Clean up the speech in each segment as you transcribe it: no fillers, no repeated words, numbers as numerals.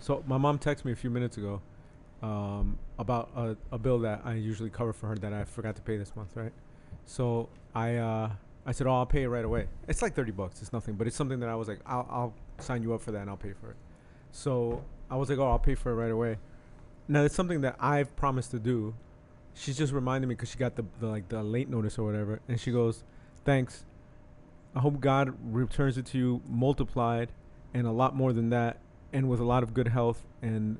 So my mom texted me a few minutes ago about a bill that I usually cover for her that I forgot to pay this month, right? So I said, "Oh, I'll pay it right away." It's like $30. It's nothing, but it's something that I was like, "I'll sign you up for that and I'll pay for it." So I was like, "Oh, I'll pay for it right away." Now it's something that I've promised to do. She's just reminded me because she got the late notice or whatever, and she goes, "Thanks. I hope God returns it to you multiplied and a lot more than that, and with a lot of good health and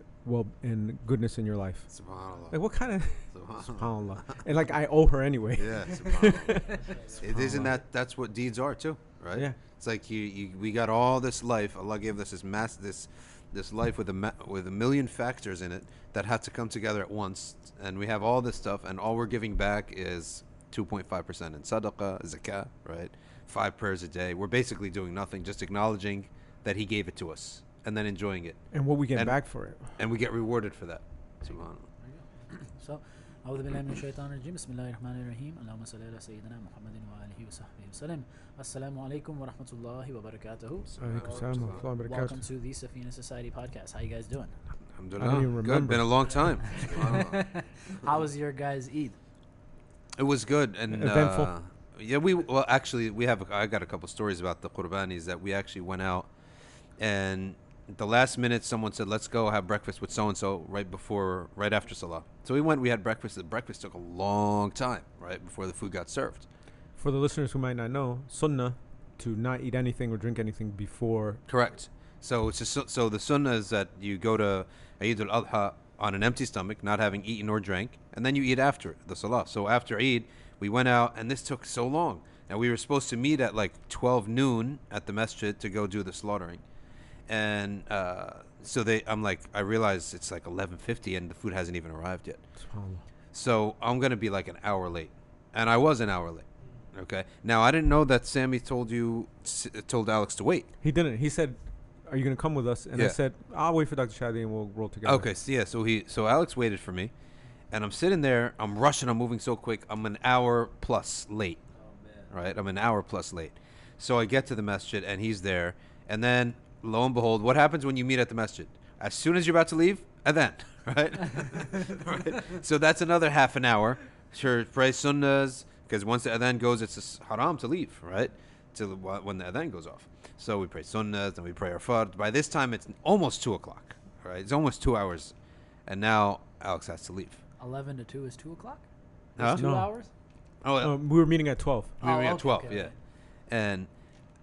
goodness in your life." Subhanallah. Like what kind of Subhanallah. subhanallah? And like I owe her anyway. Yeah, subhanallah. It isn't that's what deeds are too, right? Yeah. It's like we got all this life. Allah gave us this life with with a million factors in it that had to come together at once, and we have all this stuff, and all we're giving back is 2.5% in sadaqah, zakah, right? 5 prayers a day. We're basically doing nothing, just acknowledging that He gave it to us, and then enjoying it, And what we get And- back for it. and we get rewarded for that. Subhanallah. So, أعوذ بالله من الشيطان الرجيم بسم الله الرحمن الرحيم اللهم صل على سيدنا محمد وآله وصحبه وسلم السلام عليكم ورحمة الله وبركاته. Alaikum salam wa rahmatullahi wa barakatuh. Welcome to the Safina Society podcast. How you guys doing? Alhamdulillah. I don't even Good. remember. Been a long time. Subhanallah. How was your guys' Eid? It was good and Eventful. yeah, actually I got a couple stories about the Qurbanis that we actually went out, and the last minute someone said, "Let's go have breakfast with so and so right after Salah." So we went. We had breakfast. The breakfast took a long time, right before the food got served. For the listeners who might not know, sunnah to not eat anything or drink anything before. Correct. So it's just, so the sunnah is that you go to Eid al-Adha on an empty stomach, not having eaten or drank, and then you eat after the Salah. So after Eid, we went out, and this took so long. And we were supposed to meet at like 12 noon at the masjid to go do the slaughtering. And so I realized it's like 11:50 and the food hasn't even arrived yet. SubhanAllah. So I'm going to be like an hour late. And I was an hour late. Okay. Now, I didn't know that Sammy told Alex to wait. He didn't. He said, "Are you gonna come with us?" And I Yeah. said, "I'll wait for Dr. Shadi and we'll roll together." Okay, so yeah, so Alex waited for me, and I'm sitting there, I'm rushing, I'm moving so quick, I'm an hour plus late. Right, I'm an hour plus late. So I get to the masjid, and he's there, and then lo and behold, what happens when you meet at the masjid? As soon as you're about to leave, adhan, right? Right. So that's another half an hour. Sure, pray sunnahs, because once the adhan goes, it's haram to leave, right? Till when the adhan goes off. So we pray sunnahs, and we pray our fard. By this time, it's almost 2 o'clock. Right, it's almost 2 hours, and now Alex has to leave. 11 to 2 is 2 o'clock? Huh? It's 2 No. hours? Oh, We were meeting at 12. we were Oh, at okay, 12, okay, yeah. okay. And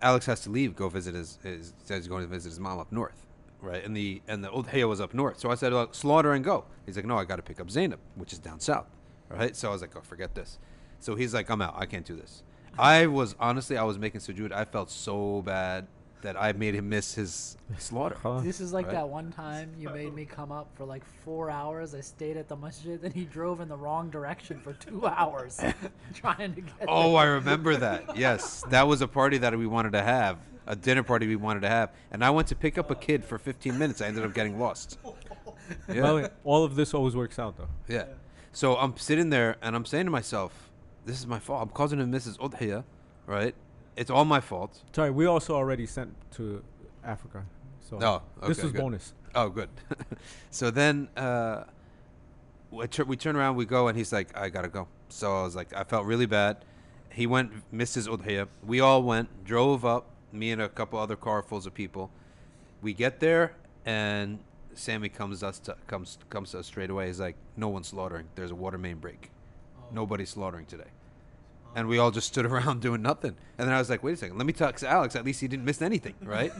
Alex has to leave, go visit says he's going to visit his mom up north, right? And the udhiyah was up north. So I said, well, slaughter and go. He's like, no, I got to pick up Zainab, which is down south, right? So I was like, oh, forget this. So he's like, I'm out. I can't do this. I was making sujood. I felt so bad that I made him miss his slaughter. This is like Right. that one time you made me come up for like 4 hours. I stayed at the masjid and he drove in the wrong direction for 2 hours trying to get Oh, there. I remember that. Yes, that was a party that we wanted to have, a dinner party we wanted to have. And I went to pick up a kid for 15 minutes. I ended up getting lost. By the way, all of this always works out though. Yeah. So I'm sitting there and I'm saying to myself, this is my fault. I'm causing him Mrs. Udhiyah, right? It's all my fault. Sorry, we also already sent to Africa. So Oh, this okay, was good. bonus. Oh, good. So then we turn around, we go, and he's like, I got to go. So I was like, I felt really bad. He went, missed his Udhiyah. We all went, drove up, me and a couple other carfuls of people. We get there, and Sammy comes to us straight away. He's like, no one's slaughtering. There's a water main break. Nobody's slaughtering today. And we all just stood around doing nothing. And then I was like, wait a second, let me talk to Alex. At least he didn't miss anything, right?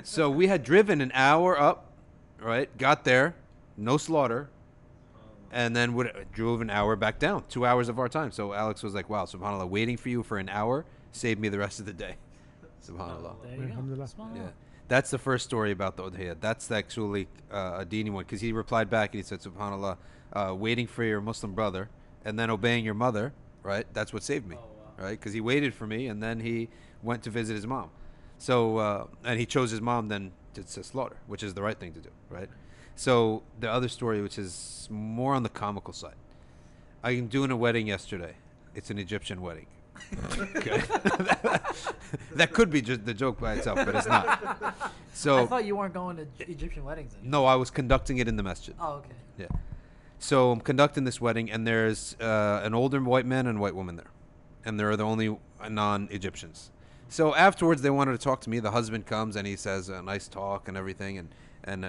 So we had driven an hour up, right? Got there, no slaughter. And then drove an hour back down, 2 hours of our time. So Alex was like, wow, subhanAllah, waiting for you for an hour saved me the rest of the day. Subhanallah. There you go. Alhamdulillah. Subhanallah. Yeah. That's the first story about the Udhiyah. That's actually a dini one, because he replied back and he said, subhanAllah, waiting for your Muslim brother and then obeying your mother, right? That's what saved me, right? Because he waited for me and then he went to visit his mom. So, and he chose his mom then to slaughter, which is the right thing to do, right? So the other story, which is more on the comical side. I'm doing a wedding yesterday. It's an Egyptian wedding. Okay. That could be just the joke by itself, but it's not. I So thought you weren't going to Egyptian weddings anymore. no, I was conducting it in the masjid. Oh, okay. Yeah. So I'm conducting this wedding, and there's an older white man and a white woman there, and they're the only non-Egyptians. So afterwards, they wanted to talk to me. The husband comes and he says a nice talk and everything, and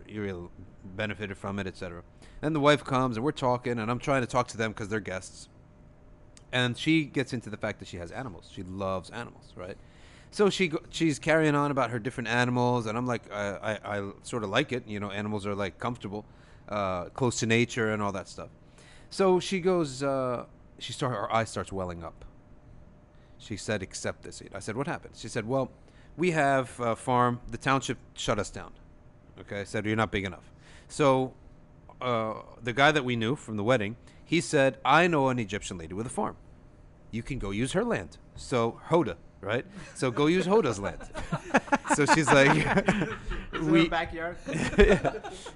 you really benefited from it, etc. Then the wife comes and we're talking, and I'm trying to talk to them because they're guests. And she gets into the fact that she has animals. She loves animals, right? So she's carrying on about her different animals, and I'm like, I sort of like it. You know, animals are like comfortable, close to nature, and all that stuff. So she goes, her eye starts welling up. She said, "Accept this." I said, "What happened?" She said, "Well, we have a farm. The township shut us down." Okay, I said, "You're not big enough." So the guy that we knew from the wedding, he said, "I know an Egyptian lady with a farm. You can go use her land." So Hoda, right? So go use Hoda's land. So she's like, backyard.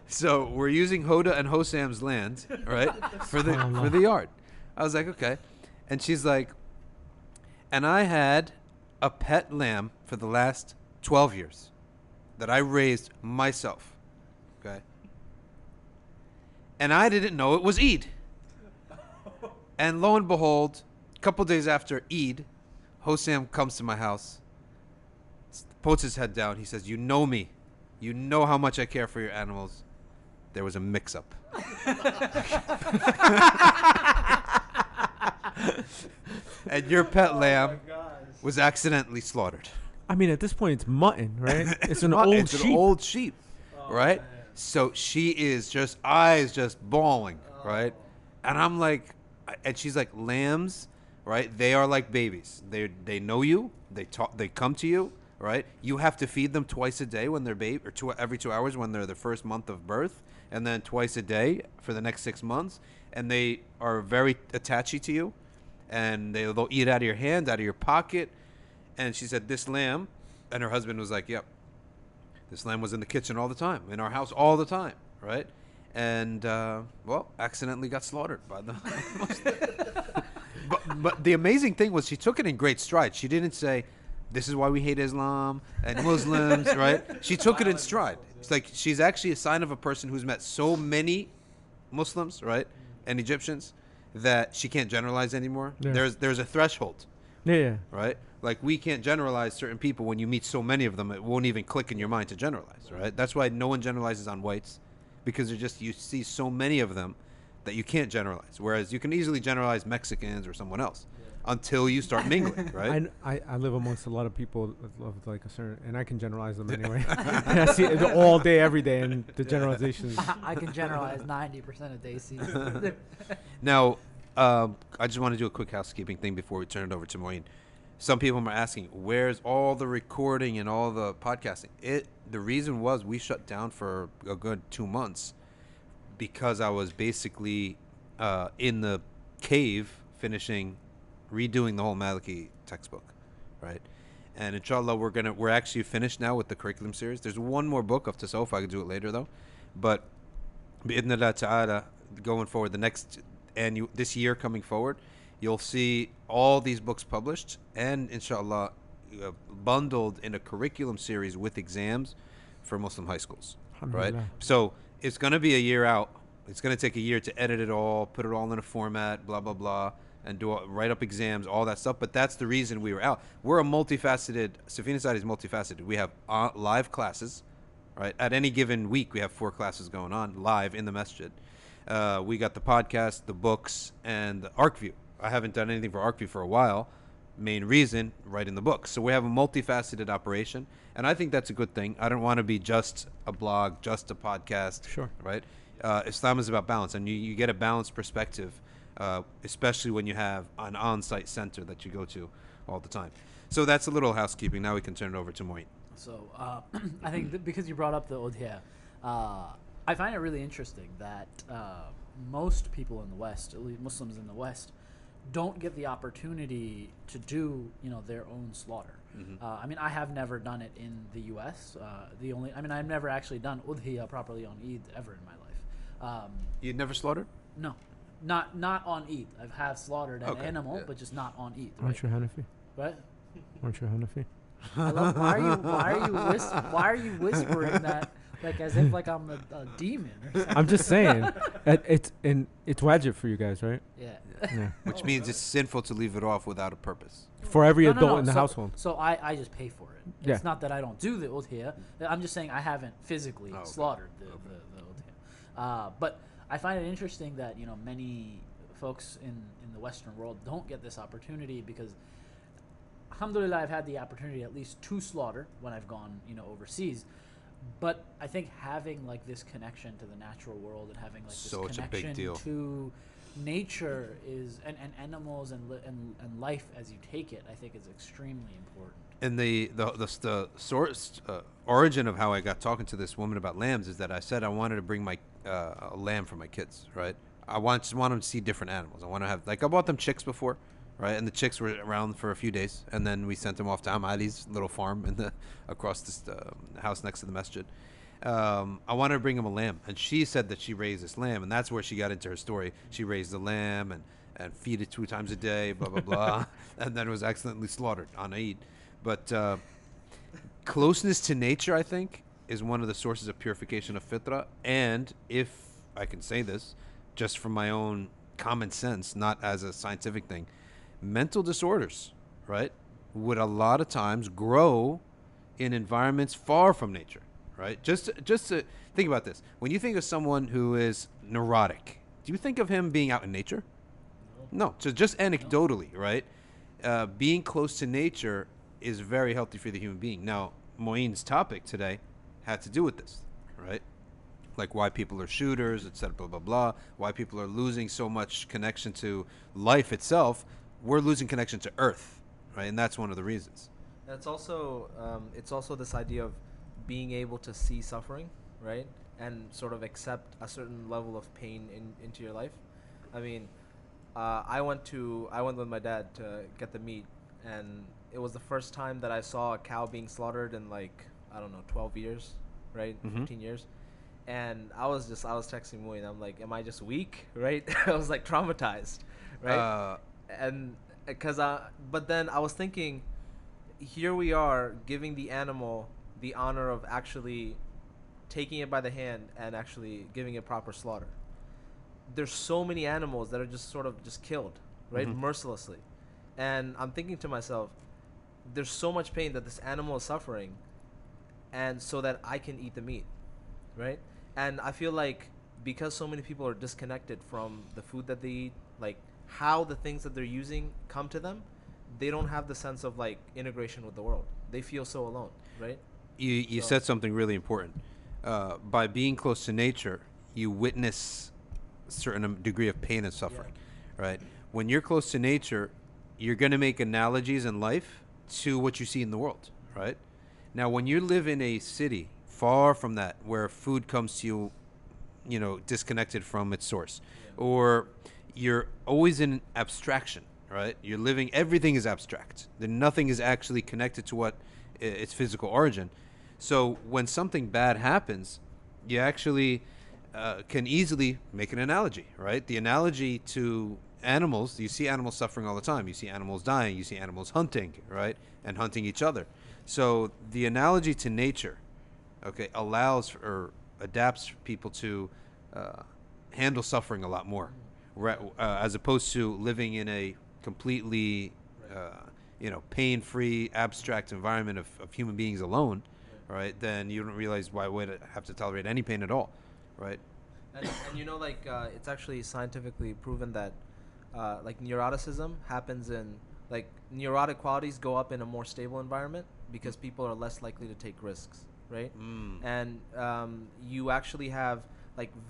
So we're using Hoda and Hosam's land, right, for the yard. I was like, okay, and she's like, and I had a pet lamb for the last 12 years that I raised myself, okay, and I didn't know it was Eid. And lo and behold, a couple days after Eid, Hosam comes to my house, puts his head down. He says, "You know me. You know how much I care for your animals. There was a mix-up." And your pet lamb was accidentally slaughtered. I mean, at this point, it's mutton, right? It's an Not- old it's sheep. an old sheep, right? So she is just eyes just bawling, right? And I'm like, and she's like, lambs, right? They are like babies. They know you. They talk. They come to you, right? You have to feed them twice a day when they're every 2 hours when they're the first month of birth, and then twice a day for the next 6 months. And they are very attachy to you, and they'll eat out of your hand, out of your pocket. And she said, this lamb, and her husband was like, yep, this lamb was in the kitchen all the time, in our house all the time, right? And, well, accidentally got slaughtered by the but the amazing thing was she took it in great stride. She didn't say, this is why we hate Islam and Muslims, right? She took it in stride. It's like she's actually a sign of a person who's met so many Muslims, right, and Egyptians that she can't generalize anymore. Yeah. There's a threshold, Yeah. right? Like we can't generalize certain people. When you meet so many of them, it won't even click in your mind to generalize, right? That's why no one generalizes on whites, because they're just, you see so many of them that you can't generalize. Whereas you can easily generalize Mexicans or someone else until you start mingling, right? I live amongst a lot of people that love like a certain, and I can generalize them anyway. And I see it all day, every day, and the generalizations. I can generalize 90% of Daisy. Now, I just want to do a quick housekeeping thing before we turn it over to Moeen. Some people are asking, where's all the recording and all the podcasting? The reason was we shut down for a good 2 months because I was basically in the cave redoing the whole Maliki textbook, right? And inshallah, we're actually finished now with the curriculum series. There's one more book of Tasawwuf. I could do it later though, but bi'idhnillah ta'ala, going forward, this year coming forward, you'll see all these books published and inshallah bundled in a curriculum series with exams for Muslim high schools, right? Alhamdulillah. So it's going to be a year out. It's going to take a year to edit it all, put it all in a format, blah, blah, blah, and write up exams, all that stuff. But that's the reason we were out. We're a multifaceted, Safina Society is multifaceted. We have live classes, right? At any given week, we have 4 classes going on live in the masjid. We got the podcast, the books, and the ArcView. I haven't done anything for ArcView for a while. Main reason, writing the books. So we have a multifaceted operation, and I think that's a good thing. I don't want to be just a blog, just a podcast. Sure. Right? Islam is about balance, and you get a balanced perspective, especially when you have an on-site center that you go to all the time. So that's a little housekeeping. Now we can turn it over to Moeen. So I think because you brought up the udhiyah, I find it really interesting that most people in the West, at least Muslims in the West, don't get the opportunity to do their own slaughter. I mean, I have never done it in the U.S. I've never actually done udhiyah properly on Eid ever in my life. You'd never slaughtered? No, not on Eid. I've have slaughtered an Okay, animal, yeah. but just not on Eid. Aren't you Hanafi? Right? Aren't you Hanafi? Why are you whispering that like as if like I'm a demon or something? I'm just saying. It's wajib for you guys, right? Yeah. Yeah. Which means it's sinful to leave it off without a purpose. For every No, adult in the so, household. So I just pay for it. Yeah. It's not that I don't do the udhiyah. I'm just saying I haven't physically Oh, okay. slaughtered the udhiyah. But I find it interesting that many folks in the Western world don't get this opportunity because, alhamdulillah, I've had the opportunity at least to slaughter when I've gone overseas. But I think having like this connection to the natural world and having like this Such a big connection deal. to nature is and animals and life as you take it, I think is extremely important. And the source origin of how I got talking to this woman about lambs is that I said I wanted to bring my a lamb for my kids, right? I just want them to see different animals. I want to have I bought them chicks before, right? And the chicks were around for a few days, and then we sent them off to Amali's little farm across this house next to the masjid. I wanted to bring him a lamb, and she said that she raised this lamb, and that's where she got into her story. She raised the lamb and feed it 2 times a day, blah blah blah, and then it was accidentally slaughtered on Eid. But closeness to nature, I think, is one of the sources of purification of fitra. And if I can say this, just from my own common sense, not as a scientific thing, mental disorders, right, would a lot of times grow in environments far from nature, right? Just to think about this. When you think of someone who is neurotic, do you think of him being out in nature? No. So just anecdotally, right? Being close to nature is very healthy for the human being. Now, Moeen's topic today had to do with this, right? Like why people are shooters, etc., blah, blah, blah. Why people are losing so much connection to life itself. We're losing connection to Earth, right? And that's one of the reasons. That's also it's also this idea of being able to see suffering, right, and sort of accept a certain level of pain into your life. I mean, I went with my dad to get the meat, and it was the first time that I saw a cow being slaughtered in 12 years, right, 15 years. And I was texting Moy, and I'm like, am I just weak, right? I was like traumatized, right? And but then I was thinking, here we are giving the animal the honor of actually taking it by the hand and actually giving it proper slaughter. There's so many animals that are just sort of just killed, right, mercilessly. And I'm thinking to myself, there's so much pain that this animal is suffering, and so that I can eat the meat, right? And I feel like because so many people are disconnected from the food that they eat, like how the things that they're using come to them, they don't have the sense of like integration with the world. They feel so alone, right? You said something really important. By being close to nature, you witness a certain degree of pain and suffering, right? When you're close to nature, you're going to make analogies in life to what you see in the world, right? Now, when you live in a city far from that, where food comes to you, disconnected from its source, or you're always in abstraction, right? You're living, everything is abstract. Then nothing is actually connected to what its physical origin. So when something bad happens, you actually can easily make an analogy, right? The analogy to animals, you see animals suffering all the time. You see animals dying. You see animals hunting, right? And hunting each other. So the analogy to nature, okay, allows or adapts people to handle suffering a lot more, as opposed to living in a completely, pain-free, abstract environment of human beings alone, right? Then you don't realize why would it have to tolerate any pain at all, right? And it's actually scientifically proven that neuroticism happens in neurotic qualities go up in a more stable environment because people are less likely to take risks, right? And you actually have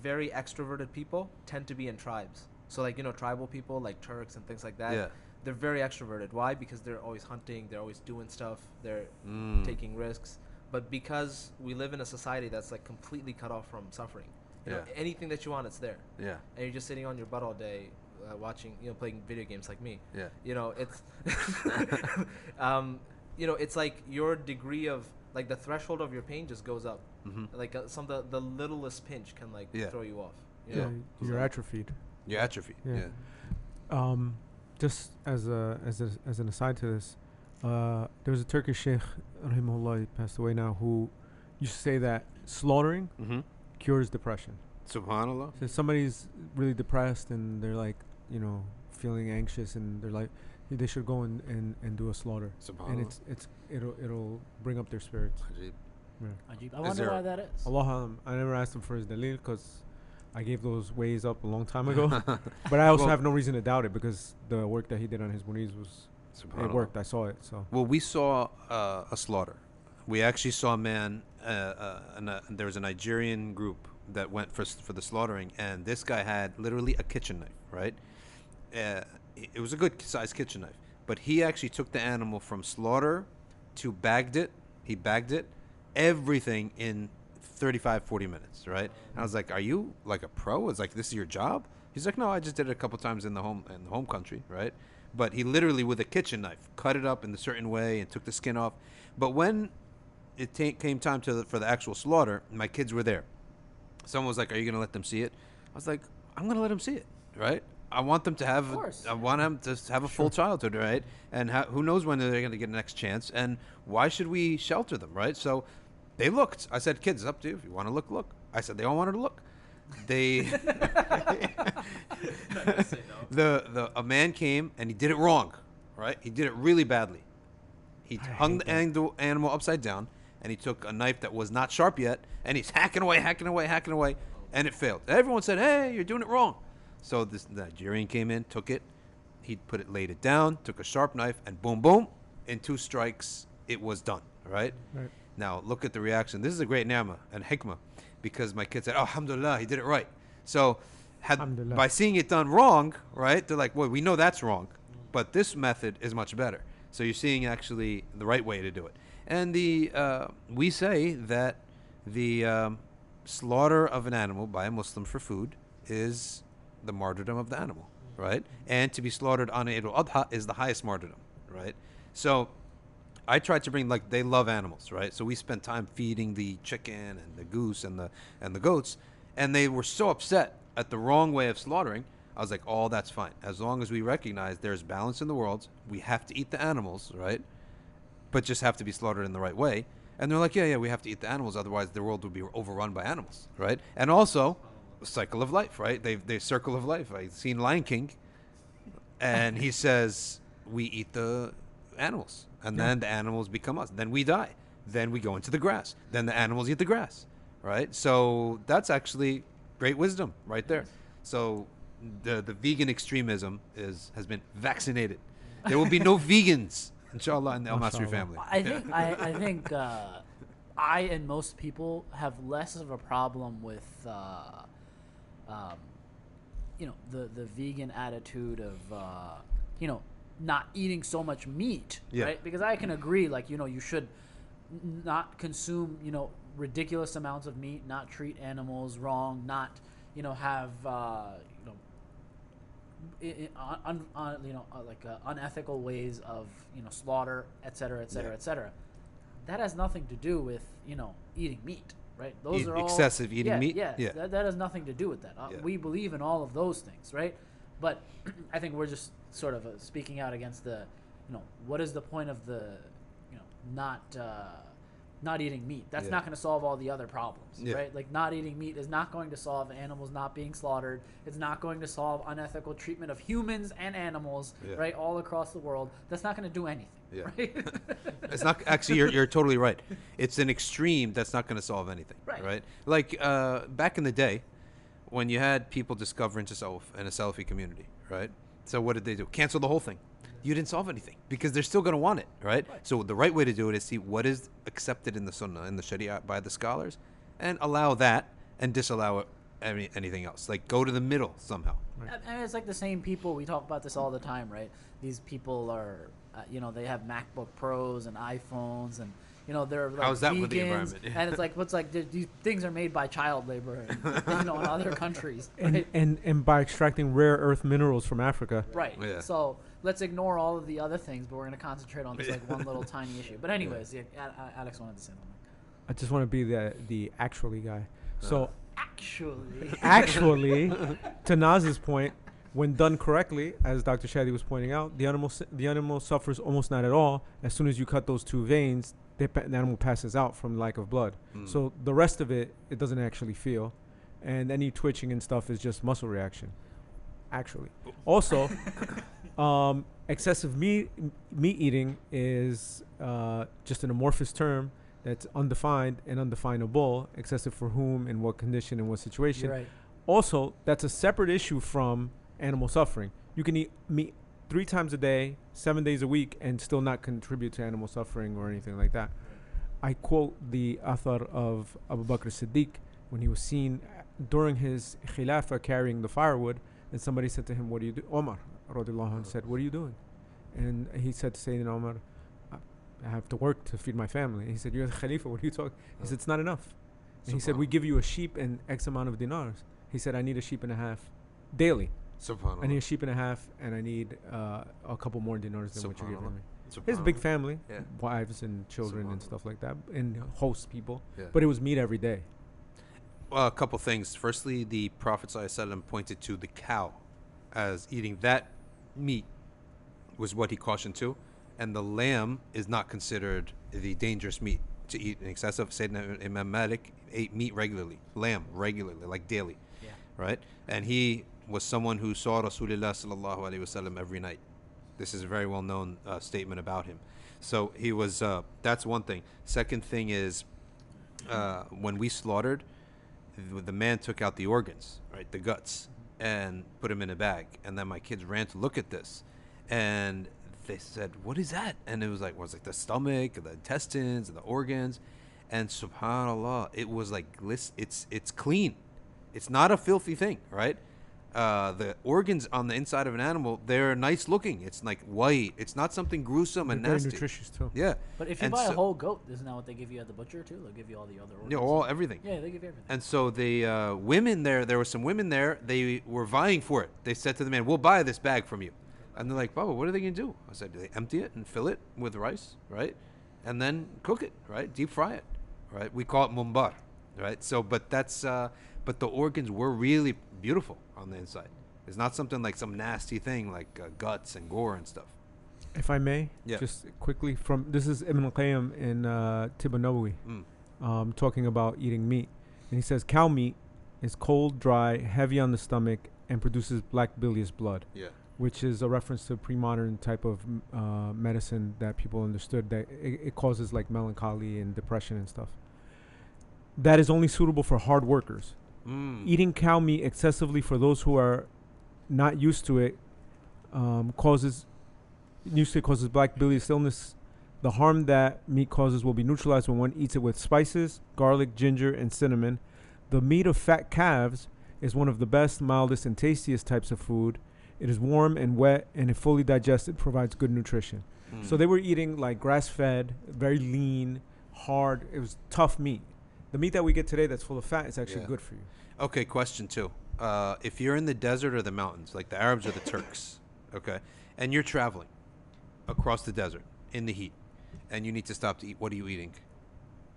very extroverted people tend to be in tribes. So tribal people like Turks and things like that. Yeah. They're very extroverted. Why? Because they're always hunting, they're always doing stuff, they're taking risks. But because we live in a society that's completely cut off from suffering, anything that you want, it's there. Yeah. And you're just sitting on your butt all day, watching, playing video games like me. Yeah. It's, it's like your degree of the threshold of your pain just goes up. The littlest pinch can throw you off. You're atrophied. You atrophy. Yeah. Yeah. Just as an aside to this, there was a Turkish sheikh, rahimahullah, he passed away now, who used to say that slaughtering Mm-hmm. cures depression. Subhanallah. So if somebody's really depressed and they're like, feeling anxious, and they're like, they should go and do a slaughter, and Subhanallah. it'll bring up their spirits. Ajib. Yeah. Ajib. I wonder there- why that is. Allah alam, I never asked him for his dalil because I gave those ways up a long time ago. But I also Well- have no reason to doubt it because the work that he did on his muniz it Subhanallah. worked. I saw it. So Well, we saw a slaughter. We actually saw a man. There was a Nigerian group that went for the slaughtering, and this guy had literally a kitchen knife. Right? It was a good sized kitchen knife, but he actually took the animal from slaughter to bagged it. He bagged it, everything in 35, 40 minutes. Right? And I was like, "Are you like a pro? It's like this is your job?" He's like, "No, I just did it a couple times in the home country." Right? But he literally, with a kitchen knife, cut it up in a certain way and took the skin off. But when it came time for the actual slaughter, my kids were there. Someone was like, "Are you gonna let them see it?" I was like, "I'm gonna let them see it, right? I want them to have. Of course. I want them to have a full childhood, right? And who knows when they're gonna get a next chance? And why should we shelter them, right? So they looked. I said, "Kids, it's up to you. If you want to look, look." I said they all wanted to look. They a man came and he did it wrong, right? He did it really badly. He hung the animal upside down, and he took a knife that was not sharp yet, and he's hacking away, and it failed. Everyone said, "Hey, you're doing it wrong." So this Nigerian came in, took it, laid it down, took a sharp knife, and boom, boom, in 2 strikes, it was done. Right? Right. Now look at the reaction. This is a great ni'mah and hikmah, because my kid said, "Oh, alhamdulillah, he did it right." So Alhamdulillah. by seeing it done wrong, right? They're like, "Well, we know that's wrong, but this method is much better." So you're seeing actually the right way to do it. And we say that the slaughter of an animal by a Muslim for food is the martyrdom of the animal, right? And to be slaughtered on Eid al-Adha is the highest martyrdom, right? So I tried to bring, like, they love animals, right? So we spent time feeding the chicken and the goose and the goats, and they were so upset at the wrong way of slaughtering. I was like, "Oh, that's fine. As long as we recognize there's balance in the world, we have to eat the animals, right? But just have to be slaughtered in the right way." And they're like, yeah, we have to eat the animals, otherwise the world would be overrun by animals, right? And also, cycle of life, right? They circle of life. I've seen Lion King, and he says we eat the animals, and then the animals become us. Then we die. Then we go into the grass. Then the animals eat the grass, right? So that's actually great wisdom right there. So the vegan extremism has been vaccinated. There will be no vegans, inshallah, in the Al Masri Mashallah. family. I think I and most people have less of a problem with the vegan attitude of not eating so much meat, Yeah. right? Because I can agree, like, you should not consume ridiculous amounts of meat, not treat animals wrong, not have unethical ways of slaughter, etc., etc., Yeah. etc. That has nothing to do with eating meat, right? Those are all Excessive eating meat? Yeah, Yeah. That has nothing to do with that. Yeah. We believe in all of those things, right? But I think we're just sort of speaking out against the what is the point of the not eating meat? That's Yeah. not going to solve all the other problems, Yeah. right? Like, not eating meat is not going to solve animals not being slaughtered. It's not going to solve unethical treatment of humans and animals, Yeah. right, all across the world. That's not going to do anything, Yeah. right? It's not actually. You're totally right. It's an extreme that's not going to solve anything. Right. Like back in the day, when you had people discovering tasawwuf in a Salafi community, right? So what did they do? Cancel the whole thing. You didn't solve anything because they're still going to want it, right? So the right way to do it is see what is accepted in the Sunnah, in the Sharia by the scholars, and allow that and disallow it, anything else. Like, go to the middle somehow. I mean, it's like the same people. We talk about this all the time, right? These people are, they have MacBook Pros and iPhones, and they're like How's that vegans, with the environment? and it's like, these things are made by child labor, in other countries, right? And by extracting rare earth minerals from Africa. Right. Yeah. So let's ignore all of the other things, but we're going to concentrate on this one little tiny issue. But anyways, Alex wanted to say something. I just want to be the actually guy. So Actually, actually, to Naz's point, when done correctly, as Dr. Shadi was pointing out, the animal suffers almost not at all. As soon as you cut those two veins, the animal passes out from lack of blood. Mm. So the rest of it doesn't actually feel, and any twitching and stuff is just muscle reaction. Actually, also, excessive meat eating is just an amorphous term that's undefined and undefinable. Excessive for whom, in what condition, in what situation. You're right. Also, that's a separate issue from animal suffering. You can eat meat 3 times a day, 7 days a week, and still not contribute to animal suffering or anything like that. I quote the athar of Abu Bakr Siddiq when he was seen during his khilafah carrying the firewood, and somebody said to him, "What do you do?" Omar radiallahu anhu said, "What are you doing?" And he said to Sayyidina Omar, "I have to work to feed my family." He said, "You're the Khalifa, what are you talking?" He said, "It's not enough." And he said, "We give you a sheep and X amount of dinars." He said, "I need a sheep and a half daily. Subhanallah. I need a sheep and a half, and I need a couple more dinars than what you're giving me." He has a Subhanallah. big family, Yeah. wives and children and Subhanallah. stuff like that, and host people. Yeah. But it was meat every day. Well, a couple things. Firstly, the Prophet ﷺ pointed to the cow as eating that meat was what he cautioned to, and the lamb is not considered the dangerous meat to eat in excess of. Sayyidina Imam Malik ate meat regularly, lamb regularly, like daily, Yeah. right? And he was someone who saw Rasulullah sallallahu alaihi wasallam every night. This is a very well-known statement about him. So he was. That's one thing. Second thing is, when we slaughtered, the man took out the organs, right, the guts, and put them in a bag. And then my kids ran to look at this, and they said, "What is that?" And it was like the stomach, the intestines, and the organs. And subhanallah, it was like it's clean. It's not a filthy thing, right? The organs on the inside of an animal, they're nice looking. It's like white. It's not something gruesome and They're very nasty. nutritious too. Yeah. But if you And buy a so- whole goat, isn't that what they give you at the butcher too? They'll give you all the other organs. Yeah, all everything. Yeah, they give you everything. And so the women there were some women there, they were vying for it. They said to the man, "We'll buy this bag from you." And they're like, "Baba, what are they going to do?" I said, "They empty it and fill it with rice, right? And then cook it, right? Deep fry it, right? We call it mumbar, right? So, but but the organs were really beautiful on the inside. It's not something like some nasty thing like guts and gore and stuff. If I may, Yeah. just quickly this is Ibn al-Qayyim in Tib an-Nawawi, talking about eating meat, and he says cow meat is cold, dry, heavy on the stomach, and produces black bilious blood, Yeah. which is a reference to pre-modern type of medicine that people understood that it causes like melancholy and depression and stuff. That is only suitable for hard workers. Eating cow meat excessively for those who are not used to it causes black bilious illness. The harm that meat causes will be neutralized when one eats it with spices, garlic, ginger, and cinnamon. The meat of fat calves is one of the best, mildest, and tastiest types of food. It is warm and wet, and if fully digested, provides good nutrition. So they were eating like grass-fed, very lean, hard. It was tough meat. The meat that we get today that's full of fat is actually Yeah. good for you. Okay, question 2. If you're in the desert or the mountains, like the Arabs or the Turks, okay, and you're traveling across the desert in the heat, and you need to stop to eat, what are you eating?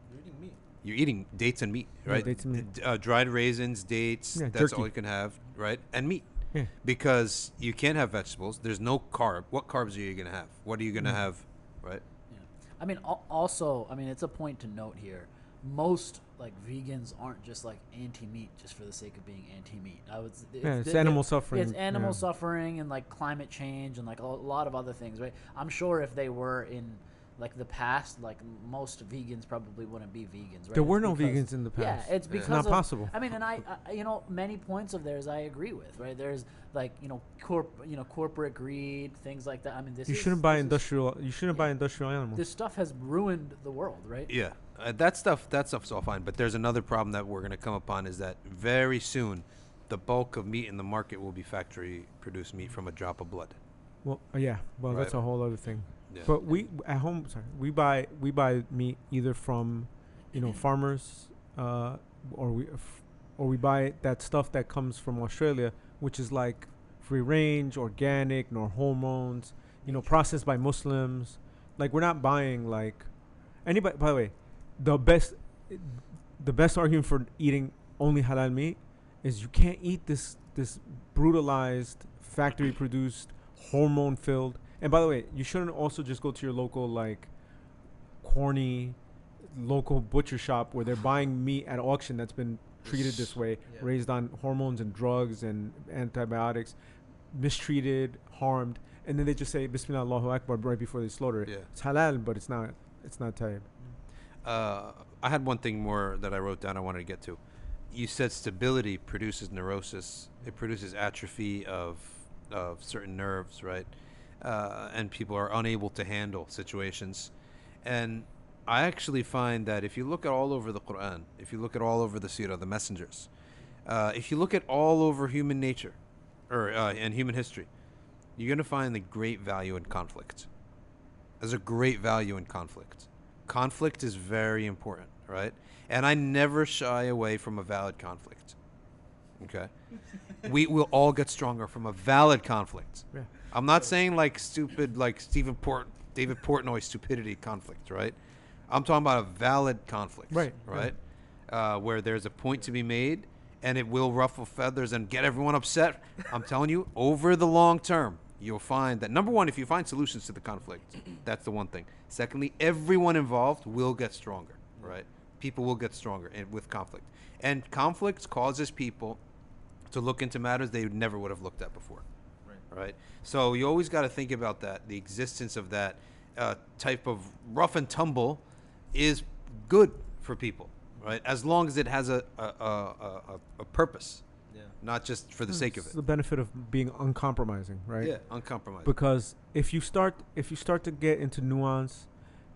You're eating meat. You're eating dates and meat, Yeah, right? dates and meat. Dried raisins, dates, Yeah, that's jerky. all you can have, right? And meat. Yeah. Because you can't have vegetables. There's no carb. What carbs are you going to have? What are you going to have, right? Yeah. I mean, also, I mean, it's a point to note here. Most like vegans aren't just like anti-meat just for the sake of being anti-meat. It's animal suffering. It's animal Yeah. suffering and like climate change and like a lot of other things, right? I'm sure if they were in like the past, like most vegans probably wouldn't be vegans, right? There were It's no because- vegans in the past. Yeah, it's Yeah. because Not of, possible. I mean, and I many points of theirs I agree with, right? There's like corporate greed, things like that. I mean, You shouldn't buy this is- industrial. You shouldn't buy industrial animals. This stuff has ruined the world, right? Yeah, that stuff's all fine. But there's another problem that we're going to come upon is that very soon, the bulk of meat in the market will be factory-produced meat from a drop of blood. Well, yeah. Well, that's Right. a whole other thing. Yeah. But we at home, we buy meat either from, farmers, or we buy that stuff that comes from Australia, which is like free range, organic, no hormones, processed by Muslims. Like we're not buying like anybody. By the way, the best argument for eating only halal meat is you can't eat this brutalized factory produced, hormone filled. And by the way, you shouldn't also just go to your local like corny local butcher shop where they're buying meat at auction that's been treated this way, Yeah. raised on hormones and drugs and antibiotics, mistreated, harmed, and then they just say Bismillah Allahu Akbar right before they slaughter it. Yeah. It's halal, but it's not tayyib. I had one thing more that I wrote down I wanted to get to. You said stability produces neurosis. It produces atrophy of certain nerves, right? And people are unable to handle situations. And I actually find that if you look at all over the Quran, if you look at all over the Seerah, the messengers, if you look at all over human nature, or and human history, you're going to find the great value in conflict. There's a great value in conflict. Conflict is very important, right? And I never shy away from a valid conflict. Okay? We will all get stronger from a valid conflict. Yeah. I'm not saying like stupid, like David Portnoy stupidity conflict, right? I'm talking about a valid conflict, Right, right? Where there's a point to be made, and it will ruffle feathers and get everyone upset. I'm telling you, over the long term, you'll find that, number one, if you find solutions to the conflict, that's the one thing. Secondly, everyone involved will get stronger, right? People will get stronger with conflict. And conflict causes people to look into matters they never would have looked at before, right? So you always got to think about that. The existence of that type of rough and tumble is good for people, right? As long as it has a purpose, Yeah. not just for the sake of It's it. the benefit of being uncompromising, right? Yeah, uncompromising. Because if you start to get into nuance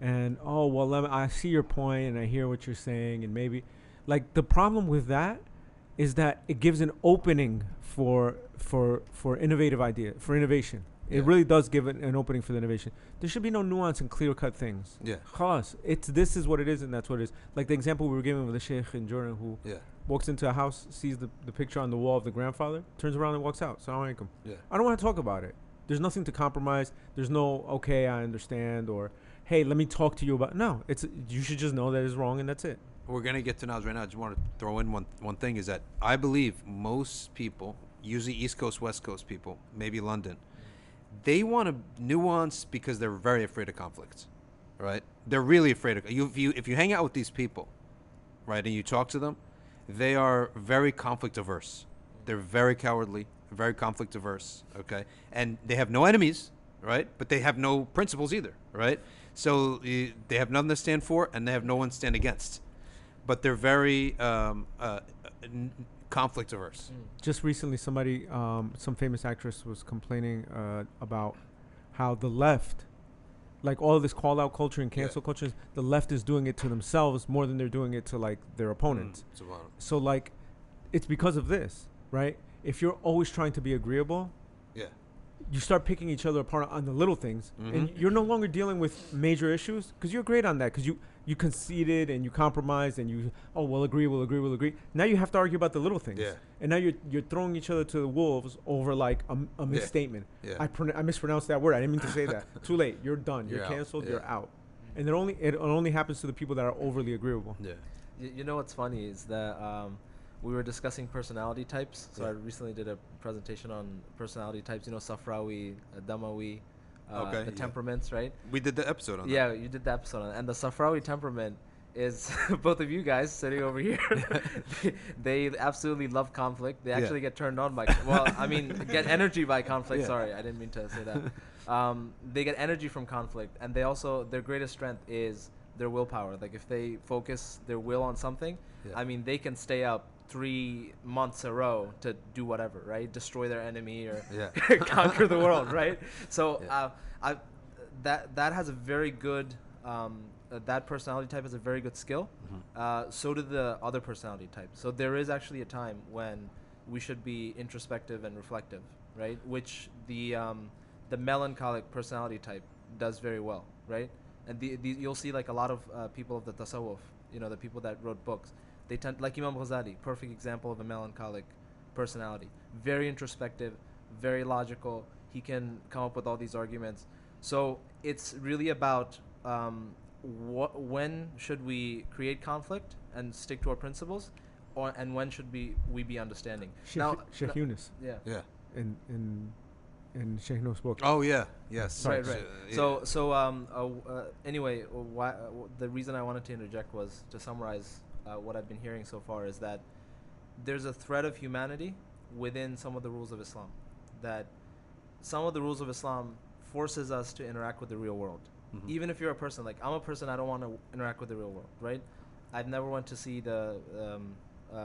and I see your point and I hear what you're saying, and maybe like the problem with that is that it gives an opening for innovative idea, for innovation. Yeah. It really does give an opening for the innovation. There should be no nuance and clear cut things. Yeah. Khalas, this is what it is and that's what it is. Like the example we were given with the sheikh in Jordan who Yeah. walks into a house, sees the picture on the wall of the grandfather, turns around and walks out. Assalamu alaikum. Yeah. I don't want to talk about it. There's nothing to compromise. There's no, okay, I understand, or, hey, let me talk to you about. No, you should just know that it's wrong and that's it. We're going to get to Nas right now. I just want to throw in one thing is that I believe most people, usually East Coast, West Coast people, maybe London, they want to nuance because they're very afraid of conflict, right? They're really afraid of you. If you hang out with these people, right, and you talk to them, they are very conflict averse. They're very cowardly, very conflict averse, okay? And they have no enemies, right? But they have no principles either, right? So they have nothing to stand for, and they have no one to stand against. But they're very conflict averse. Just recently, somebody, some famous actress was complaining about how the left, like all this call out culture and cancel culture, the left is doing it to themselves more than they're doing it to like their opponents. So like, it's because of this, right? If you're always trying to be agreeable, Yeah. you start picking each other apart on the little things, and Mhm. you're no longer dealing with major issues because you're great on that because you conceded and you compromised and we'll agree. Now you have to argue about the little things, Yeah. and now you're throwing each other to the wolves over like a misstatement. Yeah. I mispronounced that word. I didn't mean to say that. Too late. You're done. You're You're out. canceled. Yeah. You're out. And it only happens to the people that are overly agreeable. Yeah. You know what's funny is that we were discussing personality types. So Yeah. I recently did a presentation on personality types. You know, Safrawi, Damawi, Okay, the yeah. temperaments, right? We did the episode on that. Yeah, you did the episode on it. And the Safrawi temperament is both of you guys sitting over here. they absolutely love conflict. They Yeah. actually get turned on by, get energy by conflict. Yeah. Sorry, I didn't mean to say that. They get energy from conflict, and they also, their greatest strength is their willpower. Like if they focus their will on something, Yeah. they can stay up 3 months a row to do whatever, right? Destroy their enemy or Yeah. conquer the world, right? So Yeah. that has a very good that personality type has a very good skill. So do the other personality types. So there is actually a time when we should be introspective and reflective, right? Which the melancholic personality type does very well, right? And you'll see like a lot of people of the tasawwuf, the people that wrote books, they tend, like Imam Ghazali, perfect example of a melancholic personality. Very introspective, very logical. He can come up with all these arguments. So it's really about when should we create conflict and stick to our principles, and when should we be understanding. Sheikh Yunus Yeah. Yeah. in in Sheikh No's book. Oh yeah, yes. Right, right. Yeah. Anyway, the reason I wanted to interject was to summarize what I've been hearing so far is that there's a thread of humanity within some of the rules of Islam. That some of the rules of Islam forces us to interact with the real world. Mhm. Even if you're a person, like I'm a person, I don't want to interact with the real world, right? I've never went to see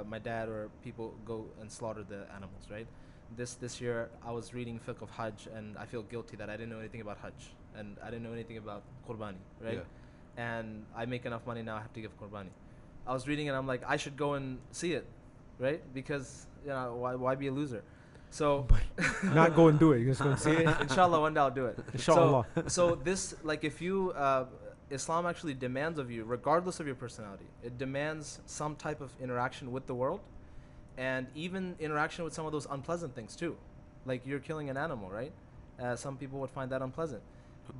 my dad or people go and slaughter the animals, right? This year I was reading fiqh of Hajj and I feel guilty that I didn't know anything about Hajj and I didn't know anything about Qurbani, right? And I make enough money now, I have to give Qurbani. I was reading and I'm like, I should go and see it, right? Because why be a loser? So Not go and do it. You just go and see it. inshallah, one day I'll do it. Inshallah. So this, like, if you Islam actually demands of you, regardless of your personality, it demands some type of interaction with the world, and even interaction with some of those unpleasant things too, like you're killing an animal, right? Some people would find that unpleasant,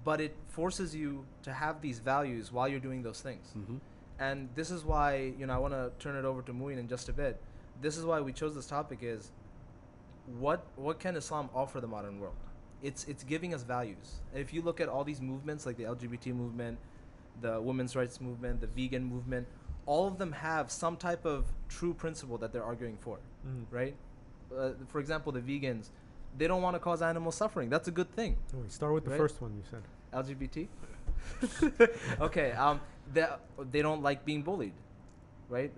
but it forces you to have these values while you're doing those things. Mhm. And this is why, I want to turn it over to Muin in just a bit. This is why we chose this topic is what can Islam offer the modern world? It's giving us values. And if you look at all these movements like the LGBT movement, the women's rights movement, the vegan movement, all of them have some type of true principle that they're arguing for, right? For example, the vegans, they don't want to cause animal suffering. That's a good thing. Oh, we start with the Right? first one you said. LGBT. Okay. They don't like being bullied, right?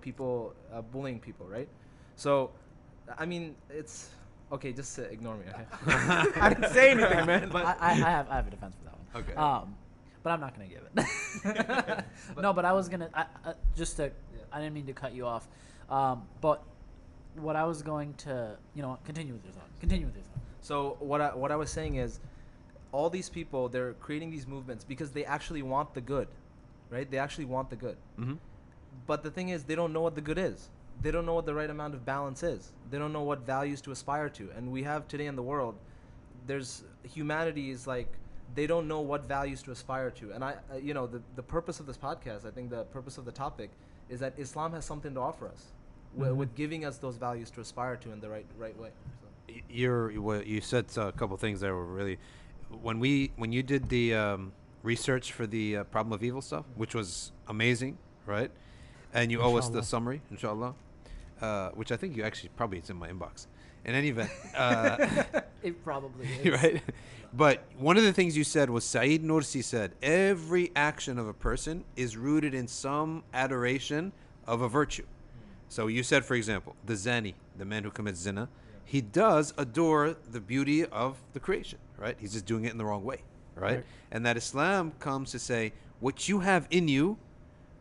People bullying people, right? So, I mean, it's okay. Just ignore me. Okay. I didn't say anything, man. But I have a defense for that one. Okay. But I'm not gonna give it. No, but I was gonna I didn't mean to cut you off. But what I was going to continue with your thought. So what I was saying is, all these people, they're creating these movements because they actually want the good, right? They actually want the good. Mm-hmm. But the thing is, they don't know what the good is. They don't know what the right amount of balance is. They don't know what values to aspire to. And we have today in the world, humanity is like, they don't know what values to aspire to. And the purpose of this podcast, I think the purpose of the topic is that Islam has something to offer us with giving us those values to aspire to in the right way. So. You said a couple things that were really, when you did the research for the problem of evil stuff, which was amazing, right? And you owe us the Inshallah. summary, inshallah, which I think you actually probably it's in my inbox. In any event, It probably is. right? But one of the things you said was Saeed Nursi said every action of a person is rooted in some adoration of a virtue. So you said, for example, the zani, the man who commits zina, he does adore the beauty of the creation, right? He's just doing it in the wrong way, right? And that Islam comes to say what you have in you,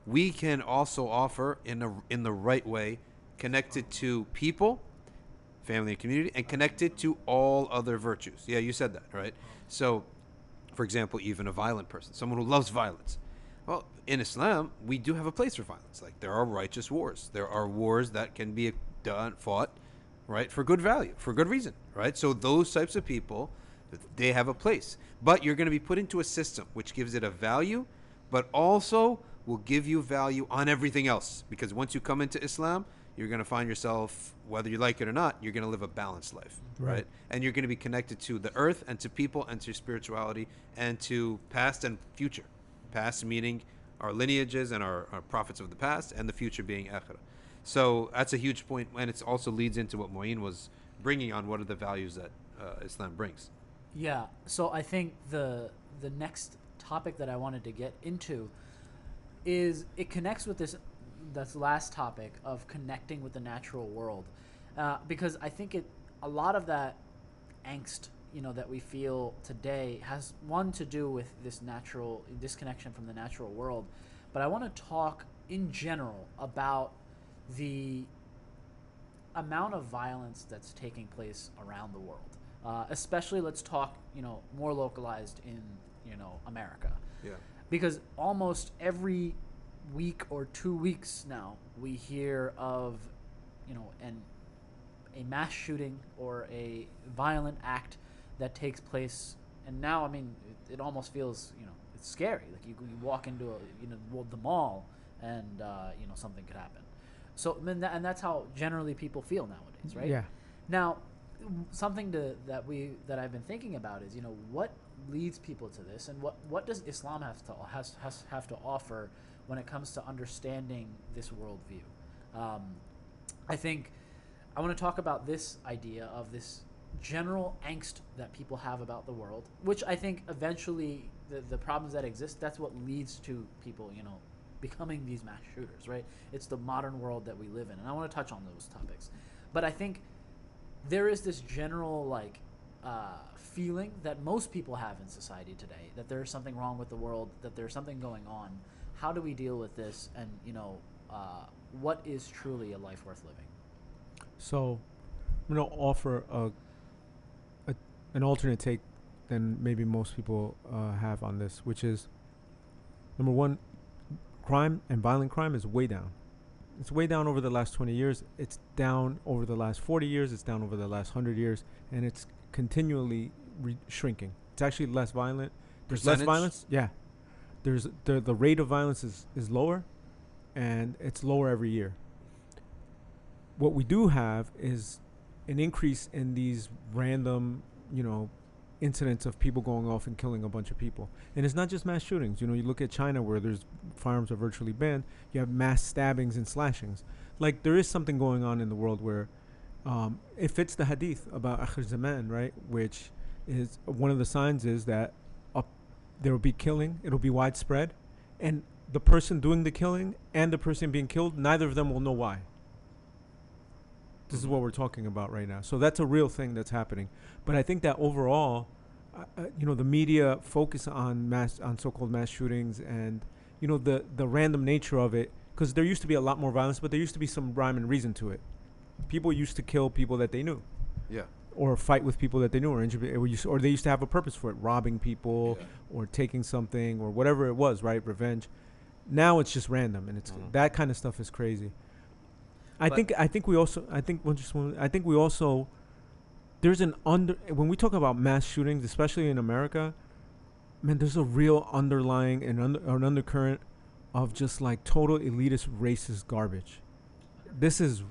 we can also offer in the right way, connected to people, family and community, and connected to all other virtues. Yeah, you said that, right? So, for example, even a violent person, someone who loves violence. Well, in Islam, we do have a place for violence. Like, there are righteous wars. There are wars that can be fought, right, for good value, for good reason, right? So those types of people, they have a place. But you're going to be put into a system which gives it a value, but also will give you value on everything else. Because once you come into Islam, you're going to find yourself, whether you like it or not, you're going to live a balanced life, right? And you're going to be connected to the earth and to people and to spirituality and to past and future. Past meaning our lineages and our prophets of the past, and the future being akhirah. So that's a huge point, and it also leads into what Mu'in was bringing on what are the values that Islam brings. Yeah. So I think the next topic that I wanted to get into is it connects with this last topic of connecting with the natural world, because I think a lot of that angst that we feel today has one to do with this disconnection from the natural world, but I want to talk in general about the amount of violence that's taking place around the world, especially let's talk more localized in America. Yeah. Because almost every week or 2 weeks now we hear of a mass shooting or a violent act that takes place, and now I mean it almost feels it's scary. Like you walk into the mall and something could happen. So and that's how generally people feel nowadays, right? Yeah. Now something that I've been thinking about is, what leads people to this, and what does Islam have to offer when it comes to understanding this worldview. I think I want to talk about this idea of this general angst that people have about the world, which I think eventually the problems that exist, that's what leads to people, becoming these mass shooters, right? It's the modern world that we live in, and I want to touch on those topics. But I think there is this general feeling that most people have in society today, that there's something wrong with the world, that there's something going on. How do we deal with this? And what is truly a life worth living? So I'm going to offer an alternate take than maybe most people have on this, which is, number one, crime and violent crime is way down. It's way down over the last 20 years. It's down over the last 40 years. It's down over the last 100 years. And it's continually shrinking. It's actually less violent. There's less violence. Yeah. There's the rate of violence is lower, and it's lower every year. What we do have is an increase in these random, incidents of people going off and killing a bunch of people. And it's not just mass shootings. You look at China, where there's firearms are virtually banned. You have mass stabbings and slashings. Like, there is something going on in the world where it fits the hadith about Akhir Zaman, right? Which is one of the signs is that there will be killing. It'll be widespread. And the person doing the killing and the person being killed, neither of them will know why. This is what we're talking about right now. So that's a real thing that's happening. But I think that overall, the media focus on so-called mass shootings and, the random nature of it, because there used to be a lot more violence, but there used to be some rhyme and reason to it. People used to kill people that they knew. Yeah. Or fight with people that they knew, or or they used to have a purpose for it, robbing people, or taking something, or whatever it was, right? Revenge. Now it's just random, and it's that kind of stuff is crazy. I think we also there's when we talk about mass shootings, especially in America, man, there's a real underlying and an undercurrent of just like total elitist racist garbage. This is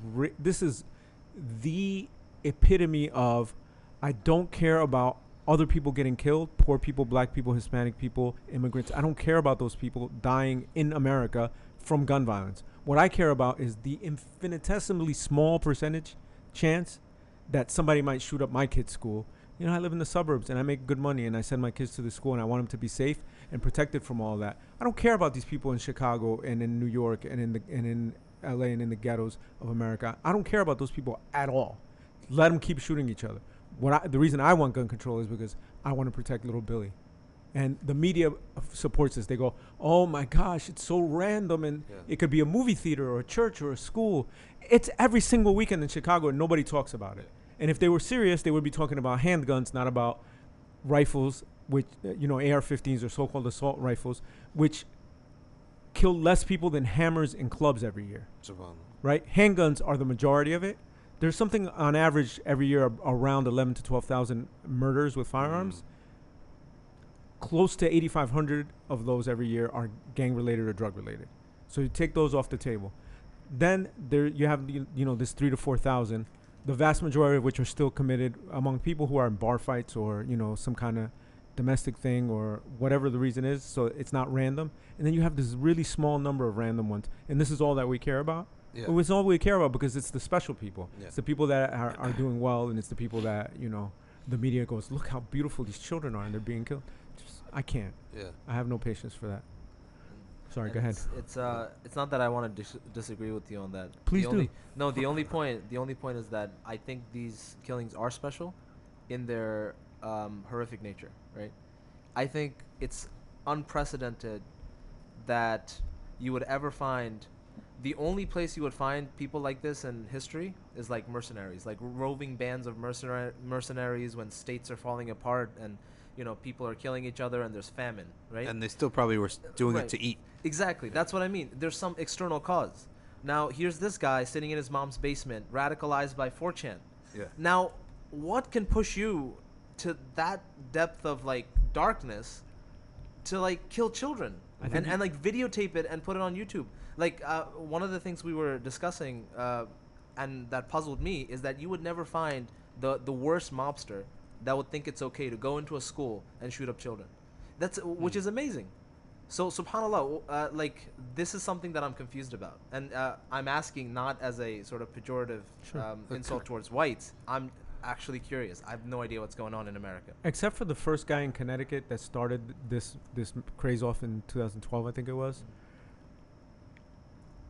the epitome of, I don't care about other people getting killed, poor people, black people, Hispanic people, immigrants. I don't care about those people dying in America from gun violence. What I care about is the infinitesimally small percentage chance that somebody might shoot up my kid's school. I live in the suburbs and I make good money and I send my kids to the school and I want them to be safe and protected from all that. I don't care about these people in Chicago and in New York and in LA and in the ghettos of America. I don't care about those people at all. Let them keep shooting each other. The reason I want gun control is because I want to protect little Billy. And the media supports this. They go, oh my gosh, it's so random, and it could be a movie theater or a church or a school. It's every single weekend in Chicago, and nobody talks about it. And if they were serious, they would be talking about handguns, not about rifles, which, AR-15s or so-called assault rifles, which kill less people than hammers and clubs every year. Right? Handguns are the majority of it. There's something on average every year around 11 to 12,000 murders with firearms. Close to 8,500 of those every year are gang-related or drug-related. So you take those off the table. Then there you have this 3,000 to 4,000, the vast majority of which are still committed among people who are in bar fights or some kind of domestic thing or whatever the reason is. So it's not random. And then you have this really small number of random ones, and this is all that we care about. Yeah. It's all we care about because it's the special people. Yeah. It's the people that are doing well, and it's the people that the media goes, look how beautiful these children are, and they're being killed. I can't. Yeah. I have no patience for that. Sorry, go ahead. It's not that I want to disagree with you on that. Please do. The only point is that I think these killings are special in their horrific nature, right? I think it's unprecedented that you would ever find. The only place you would find people like this in history is like mercenaries, like roving bands of mercenaries when states are falling apart and people are killing each other and there's famine, right? And they still probably were doing it to eat. Exactly. That's what I mean. There's some external cause. Now, here's this guy sitting in his mom's basement, radicalized by 4chan. Yeah. Now, what can push you to that depth of like darkness to like kill children and like videotape it and put it on YouTube? Like one of the things we were discussing and that puzzled me is that you would never find the worst mobster that would think it's okay to go into a school and shoot up children. That's which is amazing. So subhanallah, like this is something that I'm confused about, and I'm asking not as a sort of pejorative Sure. insult towards whites. I'm actually curious. I have no idea what's going on in America. Except for the first guy in Connecticut that started this craze off in 2012, I think it was.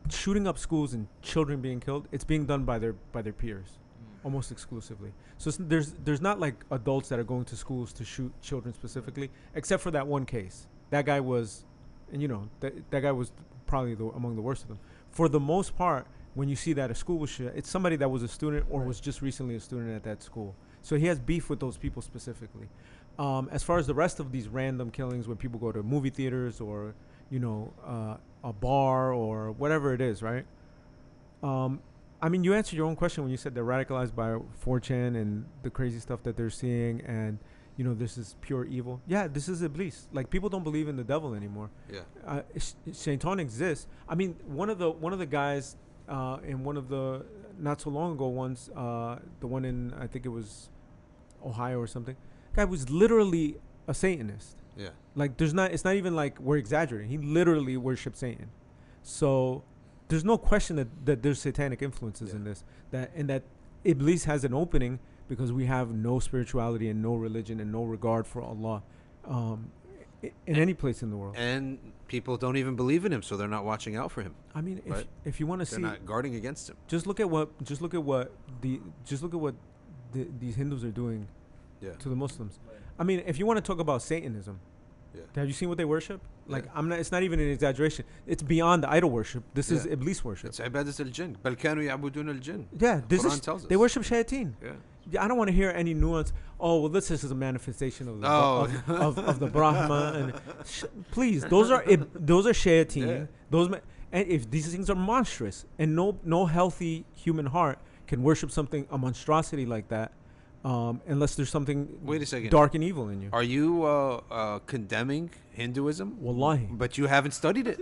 Shooting up schools and children being killed, it's being done by their peers, almost exclusively. So there's not like adults that are going to schools to shoot children specifically, except for that one case. That guy was, and you know that guy was probably among the worst of them. For the most part, when you see that a school was shot, it's somebody that was a student or was just recently a student at that school. So he has beef with those people specifically. As far as the rest of these random killings, when people go to movie theaters or you know a bar or whatever it is, right? I mean, you answered your own question when you said they're radicalized by 4chan and the crazy stuff that they're seeing, and you know this is pure evil. Yeah, this is Iblis. Like people don't believe in the devil anymore. Yeah. Shaitan exists. I mean, one of the guys in one of the not so long ago ones, the one in I think it was Ohio or something. Guy was literally a Satanist. Yeah. Like it's not even like we're exaggerating. He literally worshipped Satan. So there's no question that there's satanic influences in this. That Iblis has an opening because we have no spirituality and no religion and no regard for Allah in any place in the world. And people don't even believe in him, so they're not watching out for him. I mean, Right. if you want to They're see, not guarding against him. just look at what these Hindus are doing Yeah. to the Muslims. I mean, if you want to talk about Satanism, Yeah. have you seen what they worship? Like, Yeah. it's not even an exaggeration. It's beyond the idol worship. This is Yeah. Iblis worship. It's عبادة الجن. بل كانوا يعبدون الجن. Yeah, this Quran is tells us. they worship shayateen. Yeah. Yeah, I don't want to hear any nuance. Oh, well, this is a manifestation of the Oh. of the Brahma. And please, those are shayateen. Yeah. And if these things are monstrous, and no healthy human heart can worship something, a monstrosity like that, unless there's something Wait a second. dark and evil in you. Are you condemning Hinduism? Wallahi. But you haven't studied it.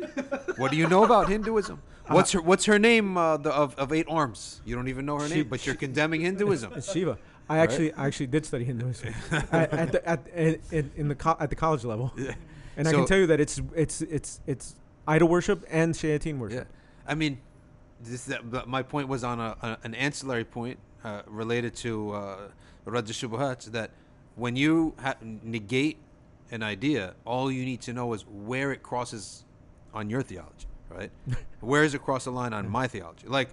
What do you know about Hinduism? What's her name of 8 arms? You don't even know her name, but you're condemning Hinduism. It's Shiva. I actually did study Hinduism at the college level, and I So- can tell you that it's idol worship and shayateen worship. Yeah, I mean, but my point was on an ancillary point related to Radd al-Shubuhat, that when you negate an idea, all you need to know is where it crosses on your theology, right? Where does it cross the line on my theology? Like,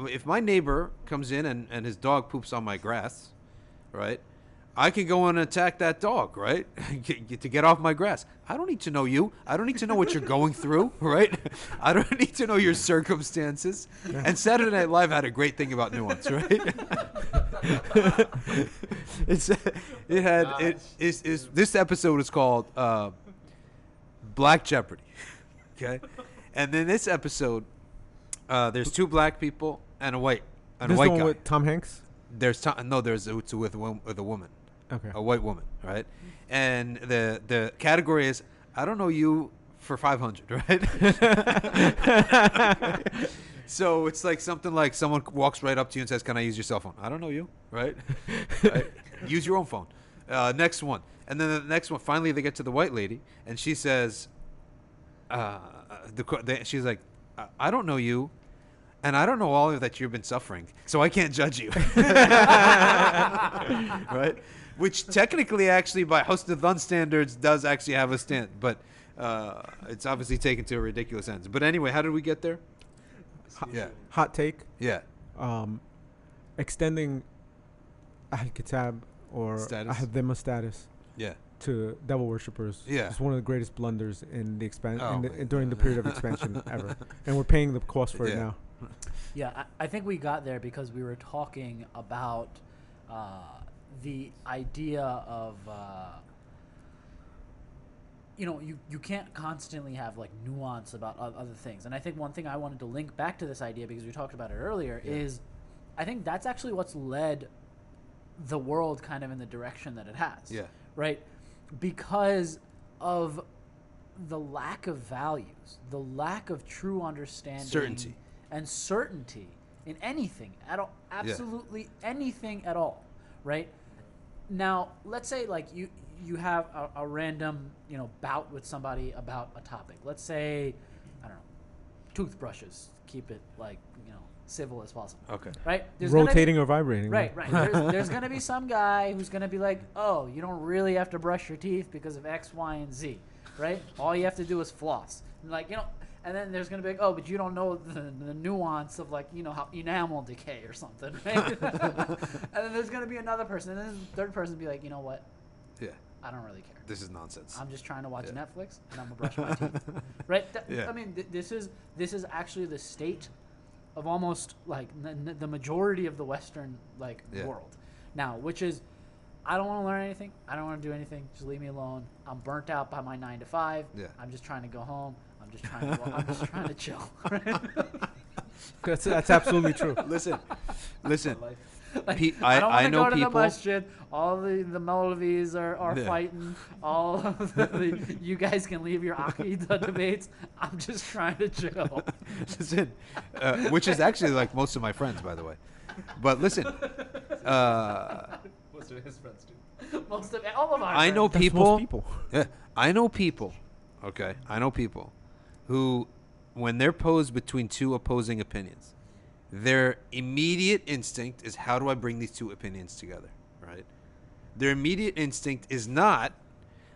if my neighbor comes in and his dog poops on my grass, right? I can go and attack that dog, right? To get off my grass. I don't need to know you. I don't need to know what you're going through, right? I don't need to know your circumstances. And Saturday Night Live had a great thing about nuance, right? This episode is called Black Jeopardy, okay? And then this episode, there's 2 black people and a white This guy. one with Tom Hanks. There's it's with a woman, Okay. a white woman, right? And the category is I don't know you for 500, right? So it's like something like someone walks right up to you and says, "Can I use your cell phone?" I don't know you, right? Right? Use your own phone. Next one, and then the next one. Finally, they get to the white lady, and she says, "She's like, I don't know you." And I don't know all of that you've been suffering, so I can't judge you. Right? Which technically, actually, by Husn al-Dhan standards, does actually have a stand. But it's obviously taken to a ridiculous end. But anyway, how did we get there? Yeah. Hot take. Yeah. Extending Ahl Kitab or Status. Ahl Dhimma status Yeah. to devil worshippers. Yeah. It's one of the greatest blunders in the Oh my during the God. period of expansion ever, and we're paying the cost for it Yeah. now. Yeah, I think we got there because we were talking about the idea of, you can't constantly have like nuance about other things. And I think one thing I wanted to link back to this idea, because we talked about it earlier, is I think that's actually what's led the world kind of in the direction that it has. Yeah. Right? Because of the lack of values, the lack of true understanding Certainty. and certainty in anything at all, absolutely anything at all, right? Now, let's say like you have a random bout with somebody about a topic. Let's say, I don't know, toothbrushes. Keep it like civil as possible. Okay. Right? Rotating or vibrating. Right. There's gonna be some guy who's gonna be like, oh, you don't really have to brush your teeth because of X, Y, and Z, right? All you have to do is floss. And like and then there's gonna be like, oh, but you don't know the nuance of like how enamel decay or something, right? And then there's gonna be another person, and then the third person be like, you know what? Yeah. I don't really care. This is nonsense. I'm just trying to watch Yeah. Netflix, and I'm gonna brush my teeth, right? Yeah. I mean, this is actually the state of almost like the majority of the Western Yeah. world now, which is, I don't want to learn anything. I don't want to do anything. Just leave me alone. I'm burnt out by my 9 to 5. Yeah. I'm just trying to go home. I'm just trying to chill. Right? That's absolutely true. Listen. Like, Pe- I don't want I to know go to the people. masjid. All the Maulvis are Yeah. fighting. All of you guys can leave your Aqidah debates. I'm just trying to chill. Listen, which is actually like most of my friends, by the way. But listen, Most of his friends do. Most of all of our I know friends. That's people. most people. Yeah, I know people. Okay, I know people who, when they're posed between two opposing opinions, their immediate instinct is, how do I bring these two opinions together? Right? Their immediate instinct is not,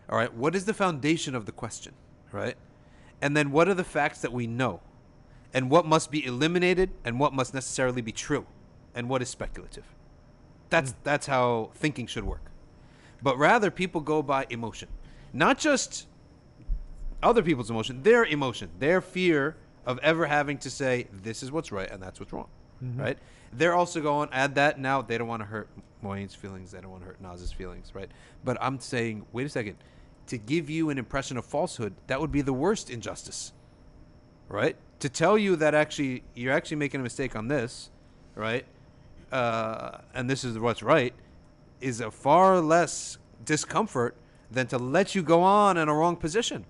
all right, what is the foundation of the question? Right? And then what are the facts that we know? And what must be eliminated and what must necessarily be true? And what is speculative? That's how thinking should work. But rather, people go by emotion. Not just other people's emotion, their emotion, their fear of ever having to say, this is what's right and that's what's wrong. Right? They're also going, add that now, they don't want to hurt Moeen's feelings, they don't want to hurt Naz's feelings, right? But I'm saying, wait a second, to give you an impression of falsehood, that would be the worst injustice. Right? To tell you that actually you're actually making a mistake on this, right? And this is what's right, is a far less discomfort than to let you go on in a wrong position,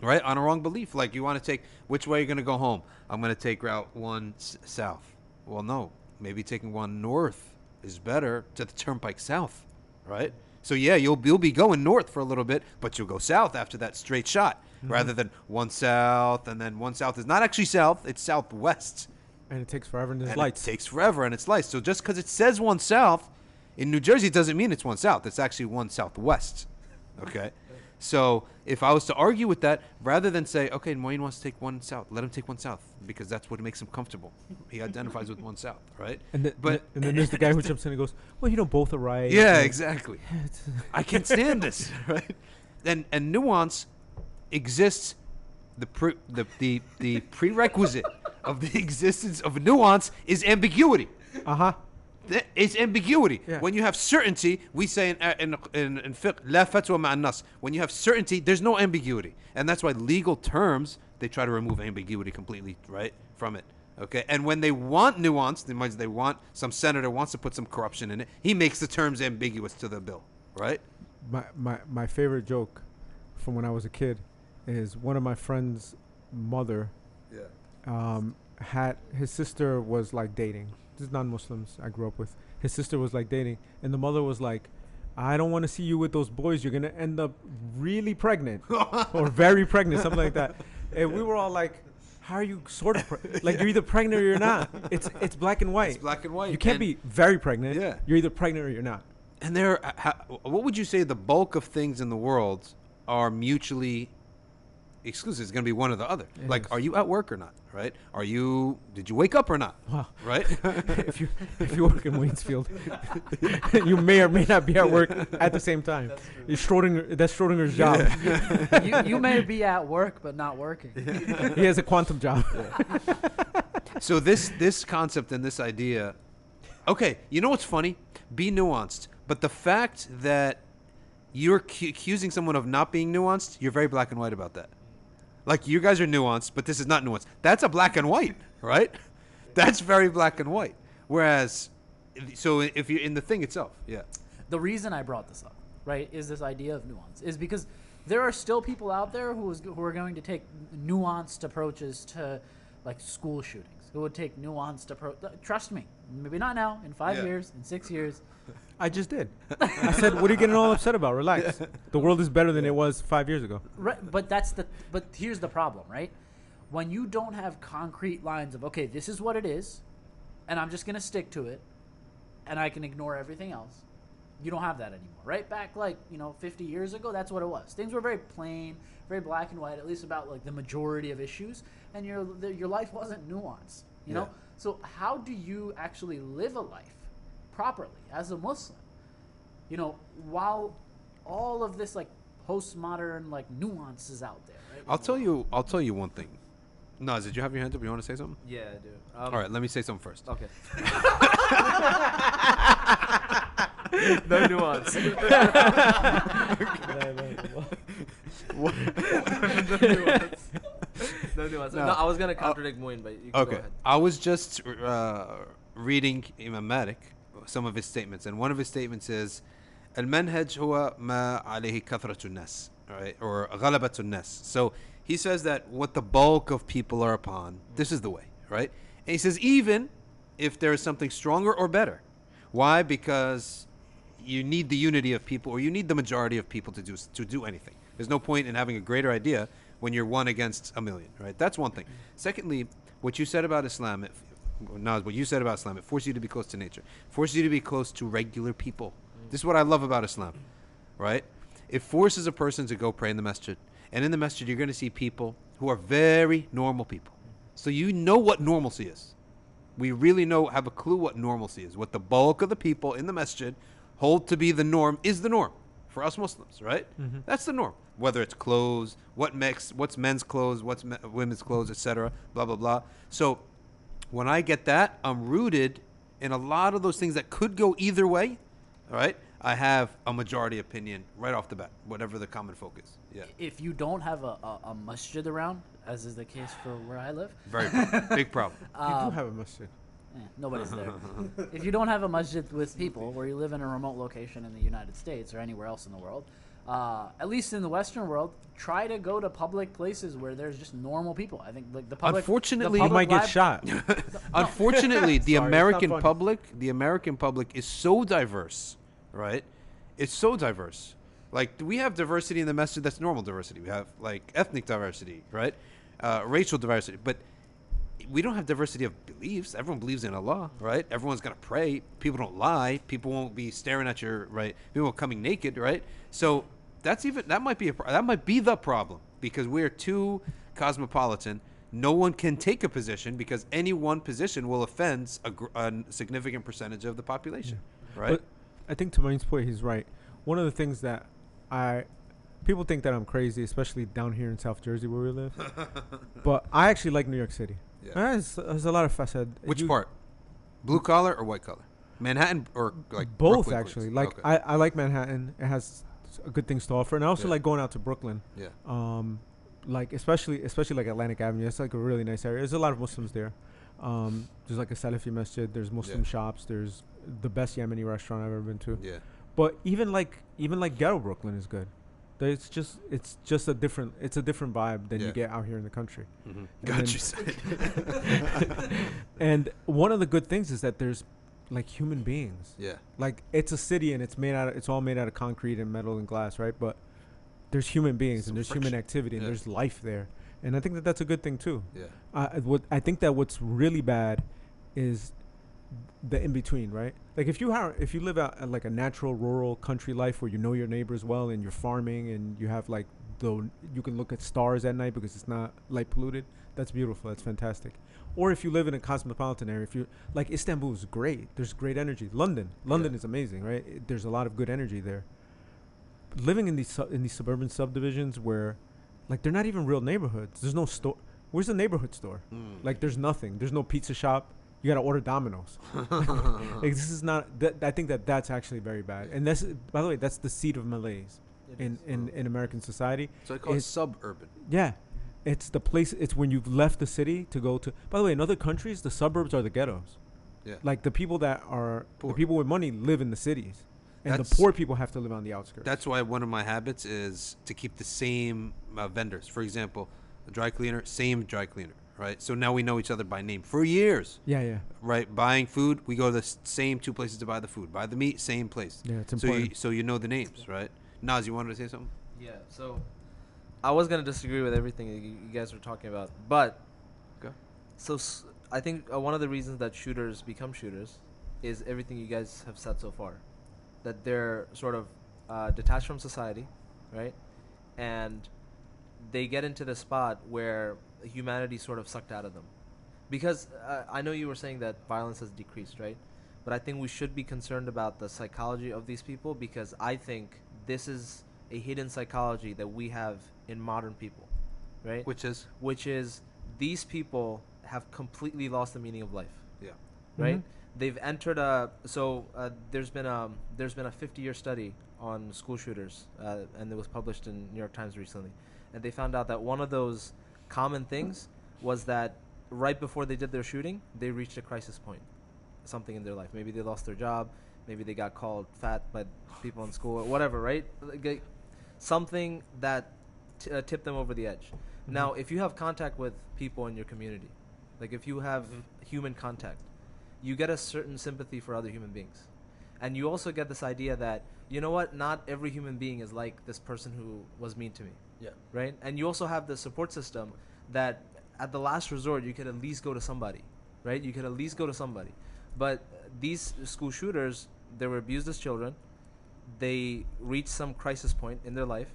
right? On a wrong belief. Like, you want to take, which way are you going to go home? I'm going to take route 1 south. Well, no, maybe taking 1 north is better to the turnpike south, right? So yeah, you'll be going north for a little bit, but you'll go south after that straight shot, rather than 1 south, and then 1 south is not actually south, it's southwest. And it takes forever and there's And lights. it takes forever and it's lights. So just because it says 1 south, in New Jersey, it doesn't mean it's 1 south. It's actually 1 southwest. Okay? So if I was to argue with that, rather than say, okay, Moeen wants to take 1 south, let him take 1 south, because that's what makes him comfortable. He identifies with 1 south, right? And then there's the guy who jumps in and goes, well, both are right. Yeah, And- exactly. I can't stand this, right? And nuance exists. The prerequisite of the existence of nuance is ambiguity. Uh-huh. It's ambiguity. Yeah. When you have certainty, we say in fiqh, la fatwa ma'an nas. When you have certainty, there's no ambiguity. And that's why legal terms, they try to remove ambiguity completely, right, from it. Okay? And when they want nuance, they want, some senator wants to put some corruption in it, he makes the terms ambiguous to the bill, right? My favorite joke from when I was a kid is one of my friend's mother had, his sister was like dating. This is non-Muslims I grew up with. His sister was like dating, and the mother was like, I don't want to see you with those boys. You're going to end up really pregnant or very pregnant, something like that. And we were all like, how are you sort of like, you're either pregnant or you're not. It's black and white. It's black and white. You can't And- be very pregnant. Yeah. You're either pregnant or you're not. And what would you say the bulk of things in the world are mutually exclusive? It's going to be one or the other. It Like, is. are you at work or not? Right? Did you wake up or not? Wow. Right? if you work in Waynesfield, you may or may not be at work at the same time. That's Schrodinger's job. You may be at work but not working. He has a quantum job. So this concept and this idea, okay, you know what's funny? Be nuanced. But the fact that you're accusing someone of not being nuanced, you're very black and white about that. Like, you guys are nuanced, but this is not nuanced. That's a black and white, right? That's very black and white. Whereas, so if you're in the thing itself, yeah. The reason I brought this up, right, is this idea of nuance, is because there are still people out there who are going to take nuanced approaches to, like, school shootings, who would take nuanced approach. Trust me, Maybe not now. In 5 Yeah. years, in 6 years. I just did. I said, "What are you getting all upset about? Relax. The world is better than it was 5 years ago." Right, but here's the problem, right? When you don't have concrete lines of, okay, this is what it is, and I'm just gonna stick to it, and I can ignore everything else. You don't have that anymore, right? Back 50 years ago, that's what it was. Things were very plain, very black and white, at least about like the majority of issues, and your life wasn't nuanced, you know. So how do you actually live a life properly as a Muslim? You know, while all of this like postmodern like nuance is out there, right? I'll tell you one thing. Naz, did you have your hand up? You want to say something? Yeah, I do. All right, let me say something first. Okay. No nuance. No nuance. No nuance. No, I was gonna contradict Moin, but you can go Okay. ahead. I was just reading Imam Malik, some of his statements, and one of his statements is, "المنهج هو ما عليه كثرة الناس," right, or غلبة الناس. So he says that what the bulk of people are upon, this is the way, right? And he says even if there is something stronger or better, why? Because you need the unity of people, or you need the majority of people to do anything. There's no point in having a greater idea when you're one against a million, right? That's one thing. Secondly, what you said about Islam, what you said about Islam, it forces you to be close to nature, forces you to be close to regular people. This is what I love about Islam, right? It forces a person to go pray in the masjid, and in the masjid you're going to see people who are very normal people. So you know what normalcy is. We really have a clue what normalcy is. What the bulk of the people in the masjid hold to be the norm is the norm for us Muslims, right? Mm-hmm. That's the norm. Whether it's clothes, what's men's clothes, what's women's clothes, etc., blah blah blah. So when I get that, I'm rooted in a lot of those things that could go either way. All right, I have a majority opinion right off the bat, whatever the common folk is. Yeah, If you don't have a masjid around, as is the case for where I live, very big problem. You do have a masjid. nobody's there. If you don't have a masjid with people, where you live in a remote location in the United States or anywhere else in the world, at least in the Western world, try to go to public places where there's just normal people. I think like the public. Unfortunately, You might get shot. Unfortunately, the Sorry, it's not American funny. public is so diverse, right? It's so diverse. Like we have diversity in the masjid. That's normal diversity. We have like ethnic diversity, right? Racial diversity, but we don't have diversity of beliefs. Everyone believes in Allah, right? Everyone's gonna pray. People don't lie. People won't be staring at your right. People coming naked, right? So that might be the problem, because we're too cosmopolitan. No one can take a position because any one position will offend a significant percentage of the population, right? But I think to Main's point, he's right. One of the things that people think that I'm crazy, especially down here in South Jersey where we live. But I actually like New York City. Yeah. There's a lot of facade. Which part? Blue collar or white collar? Manhattan or like both Brooklyn, actually. Queens? Like Okay. I like Manhattan. It has good things to offer, and I also Yeah. like going out to Brooklyn. Yeah. Like especially like Atlantic Avenue. It's like a really nice area. There's a lot of Muslims there. There's like a Salafi masjid. There's Muslim Yeah. shops. There's the best Yemeni restaurant I've ever been to. Yeah. But even like ghetto Brooklyn is good. It's just a different vibe than Yeah. you get out here in the country. Mm-hmm. then- Got you. And one of the good things is that there's like human beings. Yeah. Like it's a city and it's all made out of concrete and metal and glass, right? But there's human beings Some and there's friction. human activity and Yeah. there's life there. And I think that that's a good thing too. Yeah. I think that what's really bad is the in between, right? Like if you live out at like a natural rural country life where you know your neighbors well and you're farming and you have like you can look at stars at night because it's not light polluted, that's beautiful. That's fantastic. Or if you live in a cosmopolitan area, if you like Istanbul is great. There's great energy. London Yeah. is amazing, right? There's a lot of good energy there. Living in these suburban subdivisions where like they're not even real neighborhoods. There's no store. Where's the neighborhood store? Mm. Like there's nothing. There's no pizza shop. You gotta order Domino's. Like, this is not. I think that's actually very bad. And that's, by the way, that's the seed of malaise in American society. So I call it It's- suburban. Yeah, it's the place. It's when you've left the city to go to. By the way, in other countries, the suburbs are the ghettos. Yeah. Like the people that are Poor. the people with money live in the cities, and That's- the poor people have to live on the outskirts. That's why one of my habits is to keep the same vendors. For example, a dry cleaner, same dry cleaner, right? So now we know each other by name for years, Yeah, yeah, right? Buying food, we go to the same two places to buy the food. Buy the meat, same place. yeah. It's So important. you know the names, right? Naz, you wanted to say something? Yeah. So I was gonna disagree with everything you guys were talking about, but Go. so I think one of the reasons that shooters become shooters is everything you guys have said so far, that they're sort of detached from society, right? And they get into the spot where humanity sort of sucked out of them. Because I know you were saying that violence has decreased, right? But I think we should be concerned about the psychology of these people, because I think this is a hidden psychology that we have in modern people, right? Which is? Which is these people have completely lost the meaning of life, Yeah. right? Mhm. They've entered there's been a 50-year study on school shooters, and it was published in New York Times recently, and they found out that one of those common things was that right before they did their shooting, they reached a crisis point, something in their life. Maybe they lost their job, maybe they got called fat by people in school, or whatever, right? Like, something that tipped them over the edge. Now, if you have contact with people in your community, like if you have human contact, you get a certain sympathy for other human beings. And you also get this idea that, you know what, not every human being is like this person who was mean to me. Yeah. Right? And you also have the support system that at the last resort, you could at least go to somebody, right? You could at least go to somebody. But these school shooters, they were abused as children. They reached some crisis point in their life,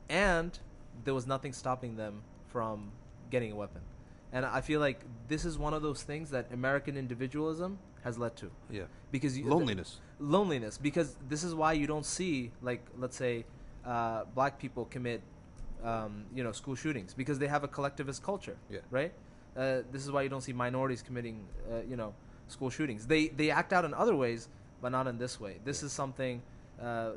and there was nothing stopping them from getting a weapon. And I feel like this is one of those things that American individualism has led to. Yeah. Because Loneliness. Loneliness. Because this is why you don't see, like, let's say, black people commit, school shootings, because they have a collectivist culture. Yeah. Right. This is why you don't see minorities committing, school shootings. They act out in other ways, but not in this way. This is something.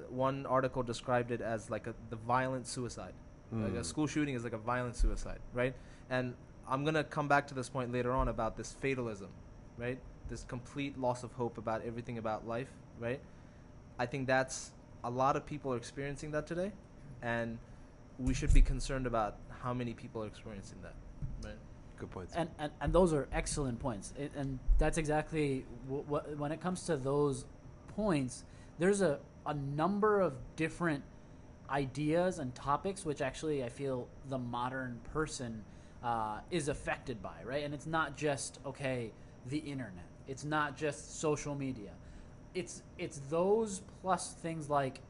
One article described it as like the violent suicide. Like a school shooting is like a violent suicide, right? And I'm gonna come back to this point later on about this fatalism, right? This complete loss of hope about everything about life, right? I think that's a lot of people are experiencing that today, and we should be concerned about how many people are experiencing that, right? Good points. And those are excellent points. And that's exactly what when it comes to those points, there's a number of different ideas and topics which actually I feel the modern person is affected by, right? And it's not just, the internet. It's not just social media. It's those plus things like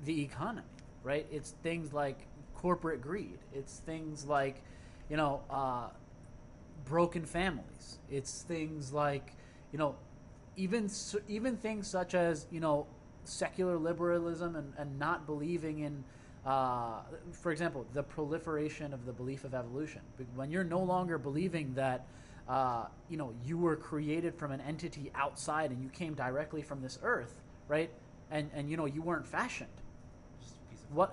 the economy, right? It's things like corporate greed. It's things like, broken families. It's things like, even things such as, secular liberalism and not believing in, for example, the proliferation of the belief of evolution. When you're no longer believing that, you were created from an entity outside and you came directly from this earth, right? And you weren't fashioned.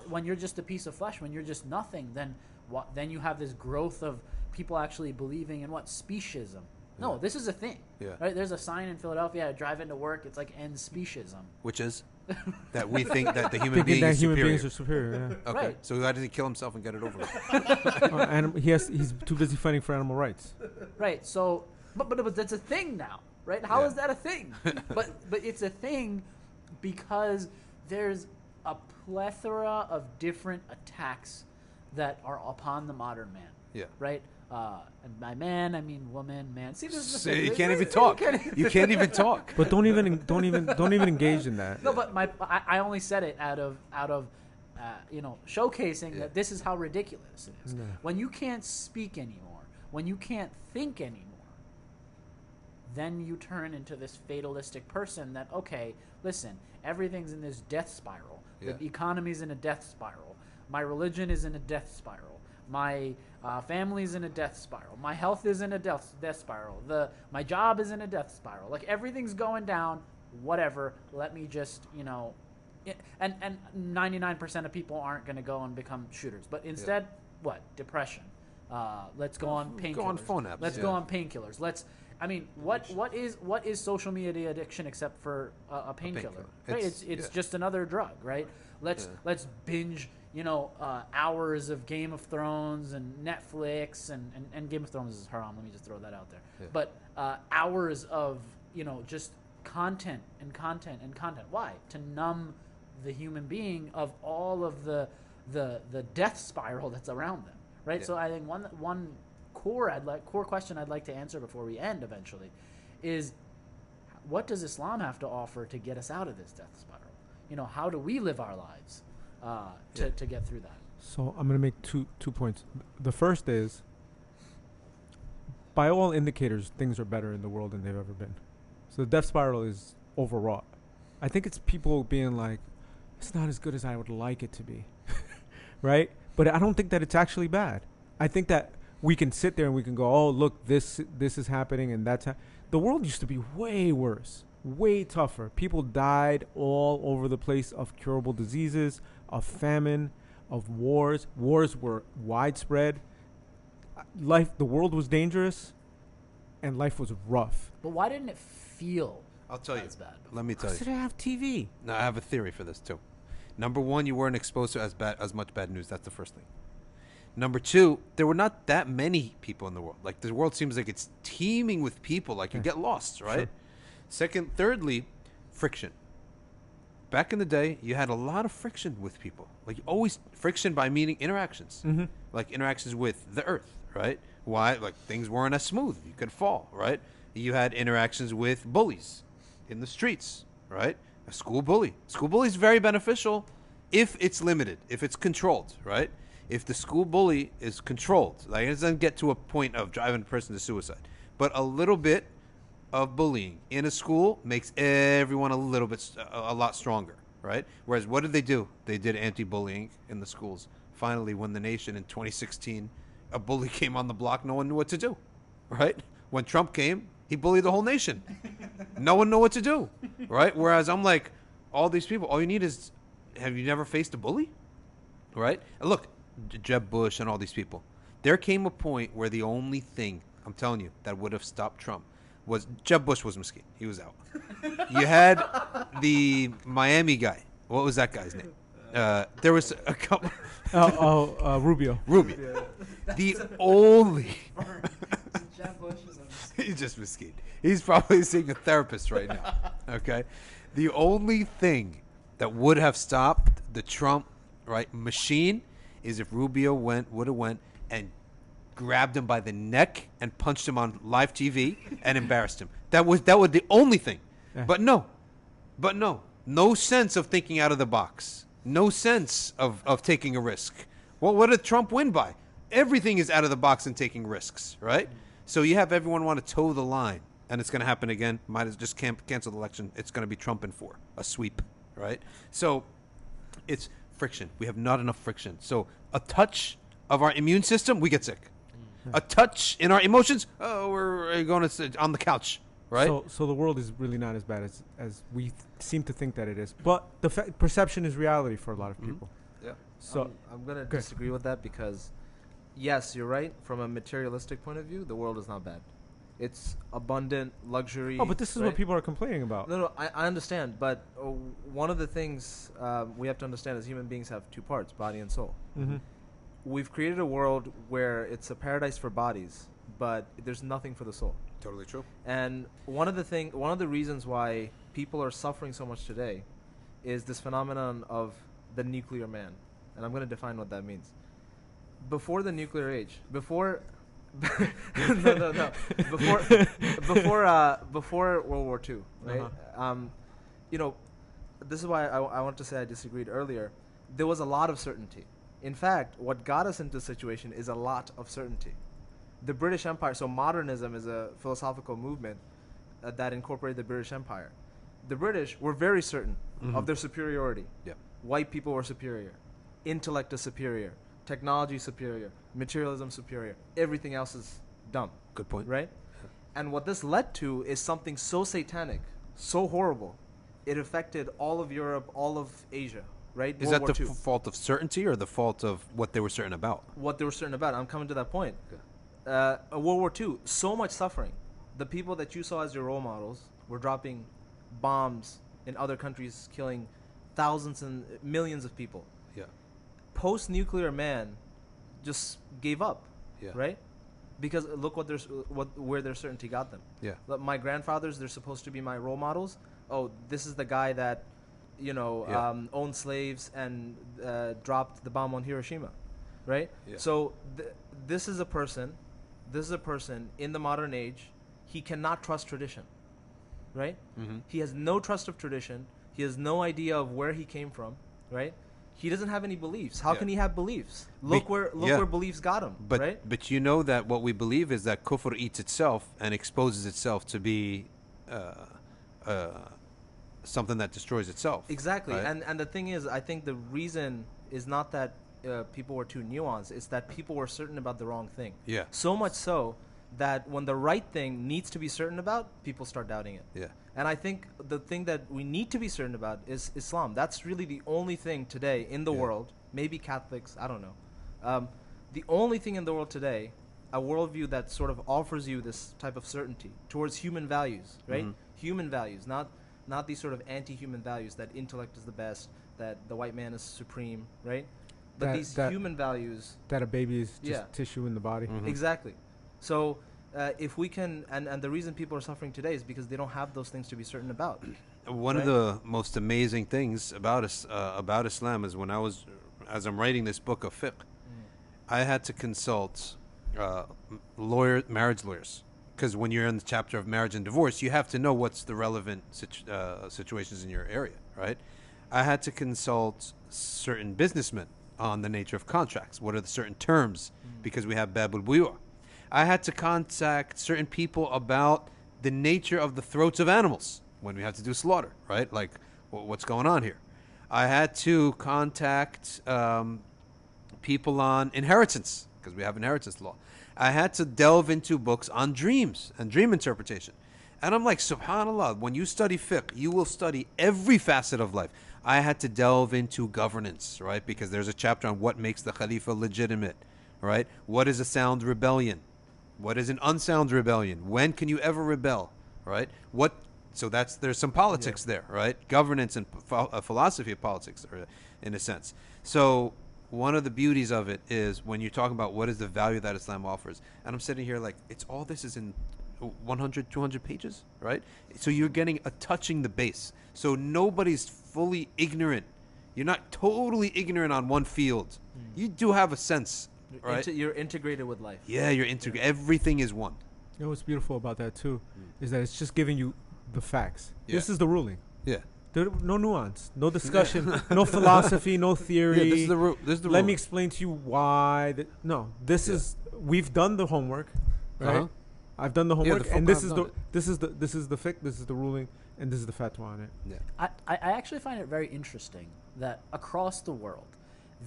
When you're just a piece of flesh, when you're just nothing, then you have this growth of people actually believing in speciesism. No, this is a thing. Yeah. Right? There's a sign in Philadelphia. I drive into work. It's like end speciesism. Which is that we think that the human Thinking being that is human superior. beings are superior. Okay. Right. So why doesn't he kill himself and get it over with? Yeah. He's too busy fighting for animal rights. Right. So, but that's a thing now, right? How Yeah. is that a thing? but it's a thing because there's a plethora of different attacks that are upon the modern man. Yeah. Right. And by man, I mean woman, man. See, this is the Say, thing. you can't even talk. You can't even talk. But don't even engage in that. No, but I only said it out of showcasing Yeah. that this is how ridiculous it is. Yeah. When you can't speak anymore, when you can't think anymore, then you turn into this fatalistic person that, listen, everything's in this death spiral. Yeah. The economy's in a death spiral. My religion is in a death spiral. My family's in a death spiral. My health is in a death spiral. My job is in a death spiral. Like, everything's going down. Whatever. Let me just, and 99% of people aren't going to go and become shooters. But instead, what? Depression. Let's go on painkillers. Go on phone apps. Let's go on painkillers. What is social media addiction except for a painkiller? painkiller. Right? It's- It's yeah. just another drug, right? Let's binge, hours of Game of Thrones and Netflix and Game of Thrones is haram. Let me just throw that out there. Yeah. But hours of just content and content and content. Why? To numb the human being of all of the death spiral that's around them, right? Yeah. So I think one core question I'd like to answer before we end eventually is, what does Islam have to offer to get us out of this death spiral? How do we live our lives to get through that? So I'm going to make two points. The first is, by all indicators, things are better in the world than they've ever been. So the death spiral is overwrought. I think it's people being like, it's not as good as I would like it to be, right? But I don't think that it's actually bad. I think that we can sit there and we can go, oh, look, this is happening and that's the world used to be way worse, way tougher. People died all over the place of curable diseases, of famine, of wars. Wars were widespread. The world was dangerous, and life was rough. But why didn't it feel I'll tell you. as bad? Let me tell Because you. they didn't have TV. No, I have a theory for this too. Number one, you weren't exposed to as much bad news. That's the first thing. Number two, there were not that many people in the world. Like, the world seems like it's teeming with people. Like, you get lost, right? Sure. Thirdly, friction. Back in the day, you had a lot of friction with people. Like, always friction by meaning interactions. Mm-hmm. Like, interactions with the earth, right? Why? Like, things weren't as smooth. You could fall, right? You had interactions with bullies in the streets, right? A school bully. School bully is very beneficial if it's limited, if it's controlled, right? If the school bully is controlled, like, it doesn't get to a point of driving a person to suicide, but a little bit of bullying in a school makes everyone a lot stronger, right? Whereas what did they do? They did anti-bullying in the schools. Finally, when the nation in 2016, a bully came on the block, no one knew what to do, right? When Trump came, he bullied the whole nation. No one knew what to do, right? Whereas I'm like, all these people, all you need is, have you never faced a bully, right? And look, Jeb Bush and all these people, there came a point where the only thing, I'm telling you, that would have stopped Trump was Jeb Bush was mesquite. He was out. You had the Miami guy. What was that guy's name? There was a couple. Rubio. Rubio. The only. He's just mesquite. He's probably seeing a therapist right now. Okay? The only thing that would have stopped the Trump machine is if Rubio would have went and grabbed him by the neck and punched him on live TV and embarrassed him. That was the only thing. Yeah. But no sense of thinking out of the box. No sense of taking a risk. Well, what did Trump win by? Everything is out of the box and taking risks, right? So you have everyone want to toe the line, and it's going to happen again. Might as just cancel the election. It's going to be Trump in 4, a sweep, right? So it's friction. We have not enough friction. So a touch of our immune system, we get sick. A touch in our emotions, we're going to sit on the couch, right? So the world is really not as bad as we seem to think that it is. But the perception is reality for a lot of people. Yeah. So I'm going to Good. disagree with that because, yes, you're right. From a materialistic point of view, the world is not bad. It's abundant, luxury. but this is right? what people are complaining about. No, I understand. But one of the things we have to understand is human beings have two parts, body and soul. Mm-hmm. We've created a world where it's a paradise for bodies, but there's nothing for the soul. Totally true. And one of the reasons why people are suffering so much today is this phenomenon of the nuclear man. And I'm going to define what that means. Before the nuclear age, before no. Before World War II, right? This is why I want to say I disagreed earlier. There was a lot of certainty. In fact, what got us into this situation is a lot of certainty. The British Empire, so modernism is a philosophical movement that incorporated the British Empire. The British were very certain of their superiority. Yeah. White people were superior. Intellect is superior. Technology is superior. Materialism is superior. Everything else is dumb. Good point. Right? And what this led to is something so satanic, so horrible, it affected all of Europe, all of Asia. Right? Is World that War the II. fault of certainty or the fault of what they were certain about? What they were certain about. I'm coming to that point. World War II, so much suffering. The people that you saw as your role models were dropping bombs in other countries, killing thousands and millions of people. Yeah. Post-nuclear man just gave up, Yeah. right? Because look where their certainty got them. Yeah. My grandfathers, they're supposed to be my role models. Oh, this is the guy that, Yeah. owned slaves and dropped the bomb on Hiroshima, right? Yeah. So this is a person in the modern age. He cannot trust tradition, right? Mm-hmm. He has no trust of tradition. He has no idea of where he came from, right? He doesn't have any beliefs. How Yeah. can he have beliefs? Be- Look where yeah. beliefs got him, But right? but you know that what we believe is that kufr eats itself and exposes itself to be something that destroys itself. Exactly. right? And the thing is, I think the reason is not that people were too nuanced. It's that people were certain about the wrong thing. Yeah. So much so that when the right thing needs to be certain about, people start doubting it. Yeah. And I think the thing that we need to be certain about is Islam. That's really the only thing today in the Yeah. world. Maybe Catholics, I don't know. The only thing in the world today, a worldview that sort of offers you this type of certainty towards human values, right? Mhm. Human values, not these sort of anti-human values that intellect is the best, that the white man is supreme, right? But That- these that- human values, That a baby is just Yeah. tissue in the body. Mhm. exactly. So if we can, and the reason people are suffering today is because they don't have those things to be certain about. One of Right. the most amazing things about about Islam is as I'm writing this book of fiqh, I had to consult marriage lawyers, because when you're in the chapter of marriage and divorce, you have to know what's the relevant situations in your area, right? I had to consult certain businessmen on the nature of contracts. What are the certain terms? Because we have babul buyur. I had to contact certain people about the nature of the throats of animals when we have to do slaughter, right? Like, what's going on here? I had to contact people on inheritance, because we have inheritance law. I had to delve into books on dreams and dream interpretation. And I'm like, subhanAllah, when you study fiqh, you will study every facet of life. I had to delve into governance, right? Because there's a chapter on what makes the Khalifa legitimate, right? What is a sound rebellion? What is an unsound rebellion? When can you ever rebel, right? So there's some politics there, right? Governance and philosophy of politics, in a sense. So one of the beauties of it is when you're talking about what is the value that Islam offers, and I'm sitting here like, all this is in 100, 200 pages, right? So you're getting touching the base. So nobody's fully ignorant. You're not totally ignorant on one field. You do have a sense, right? You're integrated with life. Yeah, you're integrated. Everything is one. You know what's beautiful about that too, is that it's just giving you the facts. Yeah. This is the ruling. Yeah. There, no nuance, no discussion, no philosophy, no theory. Yeah, this is the This is the Let rule. me explain to you why. This Yeah. is we've done the homework, right? Uh-huh. I've done the Yeah, homework, the and fuqaha this have is done this is the fiqh, this is the ruling, and this is the fatwa on it. Yeah. I actually find it very interesting that across the world,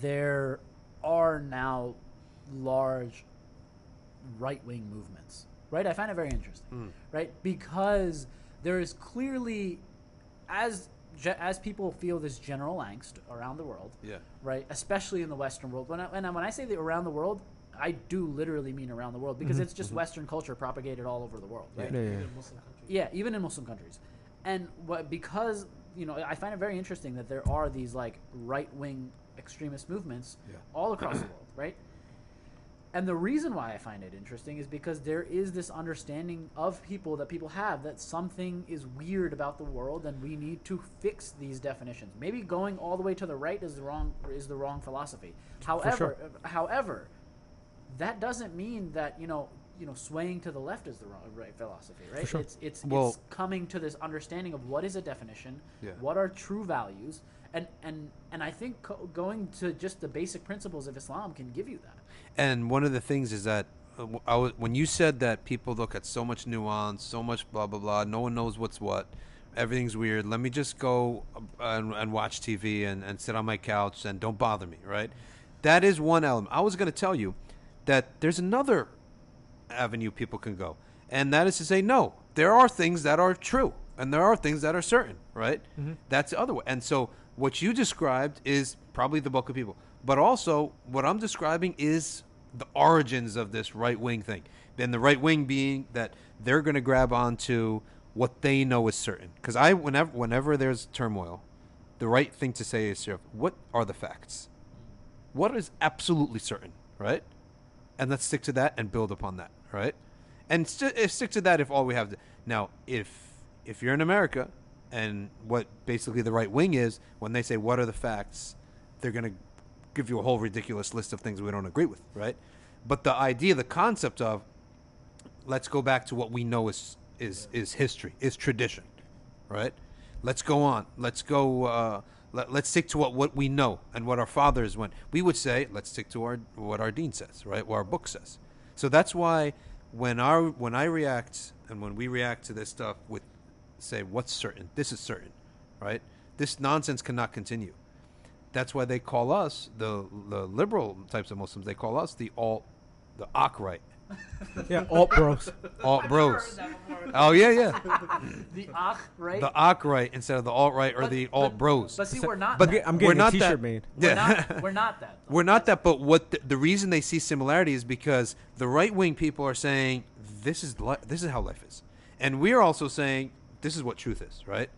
there are now large right-wing movements, right? I find it very interesting, right? Because there is clearly, as people feel this general angst around the world, Yeah. right? Especially in the Western world. When I say the around the world, I do literally mean around the world, because it's just Western culture propagated all over the world, right? Yeah. Even Muslim countries. Yeah, even in Muslim countries. And because, I find it very interesting that there are these like right-wing extremist movements Yeah. all across the world, right? And the reason why I find it interesting is because there is this understanding of people have that something is weird about the world and we need to fix these definitions. Maybe going all the way to the right is the wrong philosophy. However, that doesn't mean that, swaying to the left is the right philosophy, right? sure. It's Well- it's coming to this understanding of what is a definition, Yeah. what are true values, and I think going to just the basic principles of Islam can give you that. And one of the things is that when you said that people look at so much nuance, so much blah, blah, blah, no one knows what's what, everything's weird, let me just go and watch TV and sit on my couch and don't bother me, right? That is one element. I was going to tell you that there's another avenue people can go, and that is to say, no, there are things that are true and there are things that are certain, right? That's the other way. And so what you described is probably the bulk of people, but also what I'm describing is the origins of this right wing thing. Then the right wing being that they're going to grab onto what they know is certain. Because whenever there's turmoil, the right thing to say is, what are the facts? What is absolutely certain, right? And let's stick to that and build upon that, right? And stick to that if all we have to. Now, if you're in America, and what basically the right wing is, when they say what are the facts, they're going to give you a whole ridiculous list of things we don't agree with, right? But the idea, the concept of let's go back to what we know is history, is tradition, right? Let's go on. Let's go. Let's stick to what we know and what our fathers went. We would say let's stick to what our deen says, right? What our book says. So that's why when I react and when we react to this stuff with say what's certain, this is certain, right? This nonsense cannot continue. That's why they call us the liberal types of Muslims. They call us the alt-right. Yeah, alt bros. Alt bros. Oh yeah. The Ach, right? The alt-right instead of the alt-right or the alt bros. But see, we're not. But that. I'm we're getting a not T-shirt that. made. We're not that. We're not that, but what the reason they see similarity is because the right wing people are saying this is how life is, and we're also saying this is what truth is, right?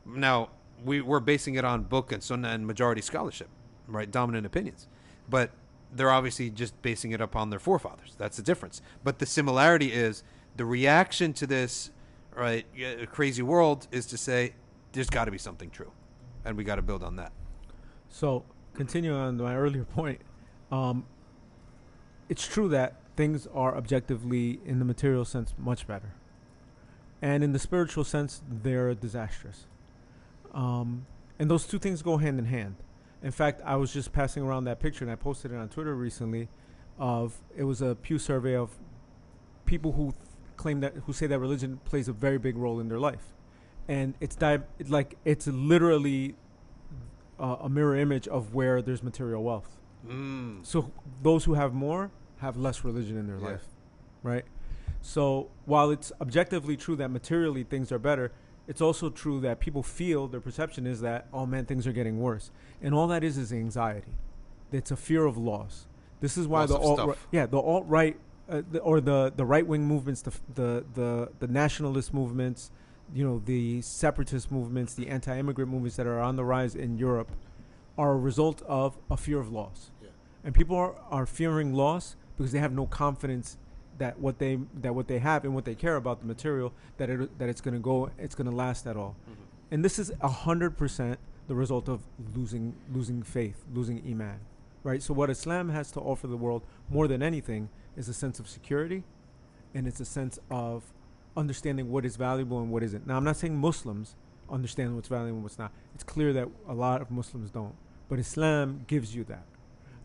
Now we're basing it on book and sunnah and majority scholarship, right? Dominant opinions, but they're obviously just basing it upon their forefathers. That's the difference. But the similarity is the reaction to this, right? Crazy world is to say there's got to be something true, and we got to build on that. So, continuing on my earlier point, it's true that things are objectively, in the material sense, much better. And in the spiritual sense, they're disastrous. And those two things go hand in hand. In fact, I was just passing around that picture, and I posted it on Twitter recently. It was a Pew survey of people who say that religion plays a very big role in their life, and it's literally a mirror image of where there's material wealth. So those who have more have less religion in their life, right? So while it's objectively true that materially things are better, it's also true that people feel, their perception is that, oh man, things are getting worse. And all that is anxiety. It's a fear of loss. This is why Loss the of alt-right, stuff. the alt-right, or the right-wing movements, the nationalist movements, the separatist movements, the anti-immigrant movements that are on the rise in Europe are a result of a fear of loss. Yeah. And people are fearing loss because they have no confidence that what they have and what they care about, the material, that it's going to last at all. Mm-hmm. And this is 100% the result of losing faith, losing iman, right? So what Islam has to offer the world more than anything is a sense of security, and it's a sense of understanding what is valuable and what isn't. Now, I'm not saying Muslims understand what's valuable and what's not. It's clear that a lot of Muslims don't, but Islam gives you that.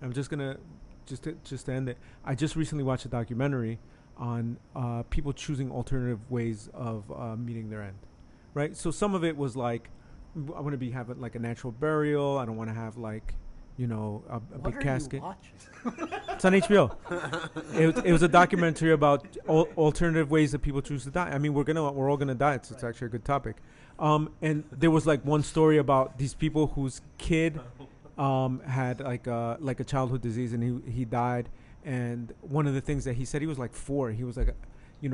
I'm just gonna just to end it. I just recently watched a documentary on people choosing alternative ways of meeting their end, right? So some of it was like, I want to having like a natural burial. I don't want to have like, a big casket. What are you watching? It's on HBO. It was a documentary about alternative ways that people choose to die. I mean, we're all gonna die. It's actually a good topic. And there was like one story about these people whose kid had like a childhood disease, and he died. And one of the things that he said, he was like 4. He was like,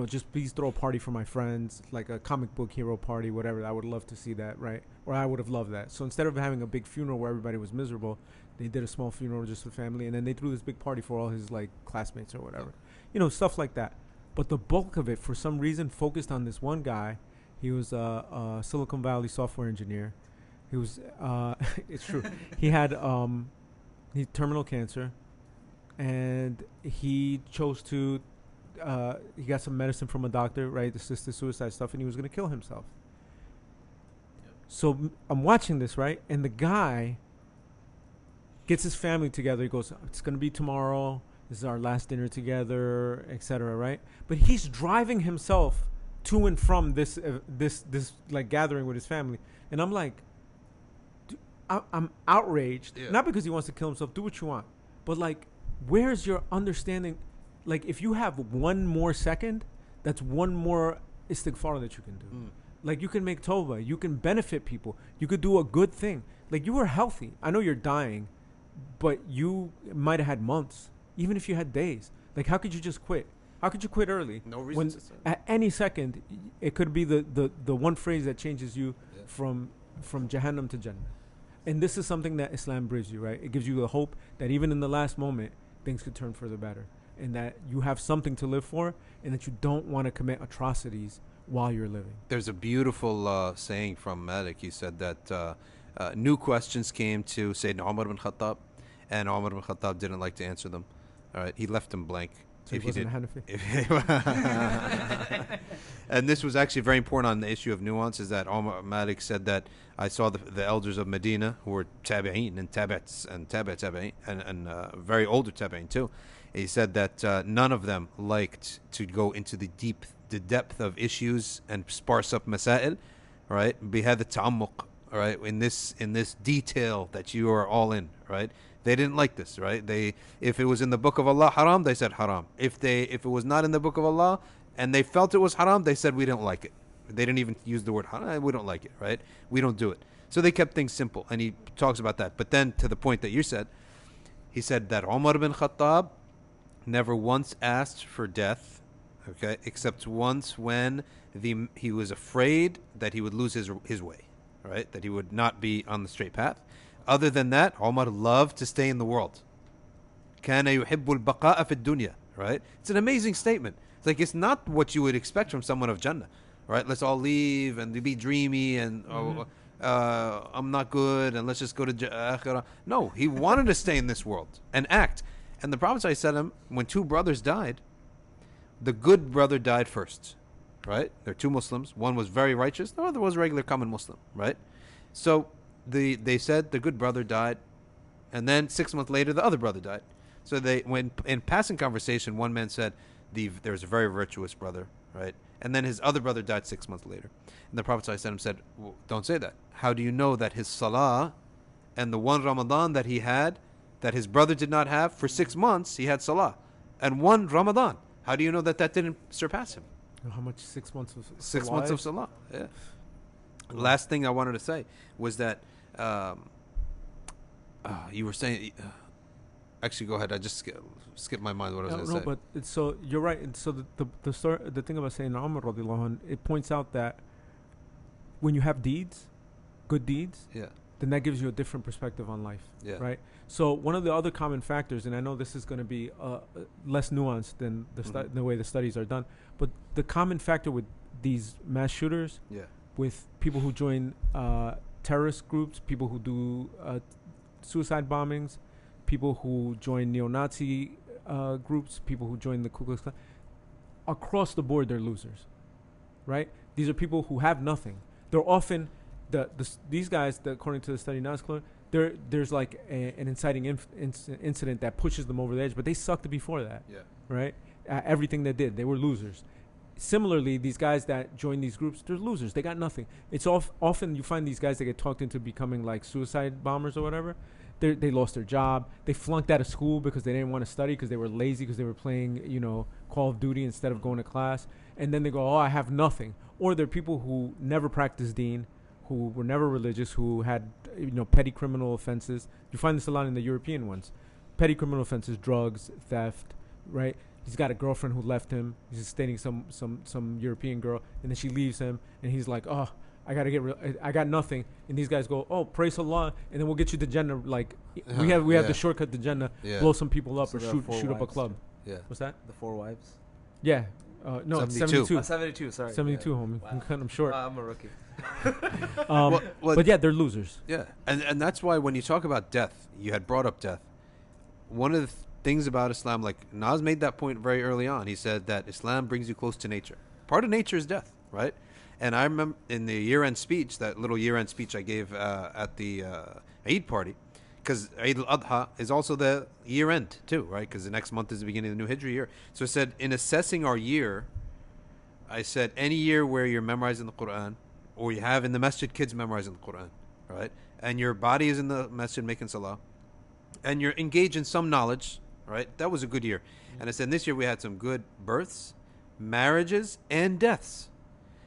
just please throw a party for my friends, like a comic book hero party, whatever. I would love to see that, right? Or I would have loved that. So instead of having a big funeral where everybody was miserable, they did a small funeral just for family, and then they threw this big party for all his like classmates or whatever, stuff like that. But the bulk of it, for some reason, focused on this one guy. He was a Silicon Valley software engineer. He was, it's true. He had terminal cancer, and he chose to. He got some medicine from a doctor, right? Assisted suicide stuff, and he was going to kill himself. Yep. So I'm watching this, right? And the guy gets his family together. He goes, it's going to be tomorrow. This is our last dinner together, etc., right? But he's driving himself to and from this like gathering with his family. And I'm like, I'm outraged. Yeah. Not because he wants to kill himself. Do what you want. But like, where's your understanding? Like, if you have one more second, that's one more istighfar that you can do. Like, you can make tawbah. You can benefit people. You could do a good thing. Like, you were healthy. I know you're dying, but you might have had months, even if you had days. Like, how could you just quit? How could you quit early? No reason when to start. At any second, it could be the one phrase that changes you from Jahannam to Jannah. And this is something that Islam gives you, right? It gives you the hope that even in the last moment, things could turn for the better, and that you have something to live for, and that you don't want to commit atrocities while you're living. There's a beautiful saying from Malik. He said that new questions came to Sayyidina Umar bin Khattab, and Umar bin Khattab didn't like to answer them. All right, he left them blank. So he wasn't a Hanafi. And this was actually very important on the issue of nuance, is that Umar Malik said that I saw the elders of Medina who were tabi'een and tabi'ats and tabi'in and very older tabi'in too. He said that none of them liked to go into the depth of issues and sparse up masail, right? Bihad ta'ammuq, right? In this detail that you are all in, right? They didn't like this, right? If it was in the book of Allah haram, they said haram. If it was not in the book of Allah and they felt it was haram, they said we don't like it. They didn't even use the word haram. We don't like it, right? We don't do it. So they kept things simple, and he talks about that. But then to the point that you said, he said that Umar bin Khattab never once asked for death, okay, except once when he was afraid that he would lose his way, right? That he would not be on the straight path. Other than that, Umar loved to stay in the world. كان يحب البقاء في الدنيا, right? It's an amazing statement. It's like, it's not what you would expect from someone of Jannah, right? Let's all leave and be dreamy and I'm not good and let's just go to Akhirah. No, he wanted to stay in this world and act. And the Prophet ﷺ, when two brothers died, the good brother died first, right? There are two Muslims. One was very righteous. The other was a regular common Muslim, right? So they said the good brother died, and then 6 months later the other brother died. So when in passing conversation, one man said there's a very virtuous brother, right? And then his other brother died 6 months later. And the Prophet ﷺ said, well, don't say that. How do you know that his salah and the one Ramadan that he had, that his brother did not have, for 6 months he had salah, and one Ramadan? How do you know that didn't surpass him? How much? 6 months of 6 months of salah. Yeah. Last thing I wanted to say was that you were saying. Actually, go ahead. I just skipped my mind what I was going to say. No, but so you're right. And so the thing about saying Umar radiallahu anh, it points out that when you have deeds, good deeds, yeah, then that gives you a different perspective on life. Yeah. Right. So one of the other common factors, and I know this is going to be less nuanced than the way the studies are done, but the common factor with these mass shooters, yeah, with people who join terrorist groups, people who do suicide bombings, people who join neo-Nazi groups, people who join the Ku Klux Klan, across the board, they're losers, right? These are people who have nothing. They're often these guys, according to the study now, there's like an inciting incident that pushes them over the edge, but they sucked before that, yeah, right? Everything they did, they were losers. Similarly, these guys that join these groups, they're losers. They got nothing. It's often you find these guys that get talked into becoming like suicide bombers or whatever. They lost their job. They flunked out of school because they didn't want to study because they were lazy because they were playing, Call of Duty instead of going to class. And then they go, oh, I have nothing. Or they're people who never practiced deen, who were never religious, who had, petty criminal offenses. You find this a lot in the European ones. Petty criminal offenses, drugs, theft, right? He's got a girlfriend who left him. He's dating some European girl, and then she leaves him, and he's like, oh, I got nothing. And these guys go, oh, praise Allah, and then we'll get you to Jannah. Like we have the shortcut to Jannah. Yeah. Blow some people up, so or shoot up a club. Yeah. What's that? The 4 wives. Yeah. No, 72. 72. Sorry. 72, yeah. Homie. Wow. I'm short. I'm a rookie. But yeah, they're losers. Yeah, and that's why when you talk about death, you had brought up death. One of the things about Islam, like Naz made that point very early on. He said that Islam brings you close to nature. Part of nature is death, right? And I remember in the year-end speech, that little year-end speech I gave at the Eid party, because Eid al-Adha is also the year-end too, right? Because the next month is the beginning of the new Hijri year. So I said, in assessing our year, I said, any year where you're memorizing the Quran, or you have in the masjid kids memorizing the Quran, right? And your body is in the masjid making salah, and you're engaged in some knowledge, right? That was a good year. And I said, this year we had some good births, marriages, and deaths.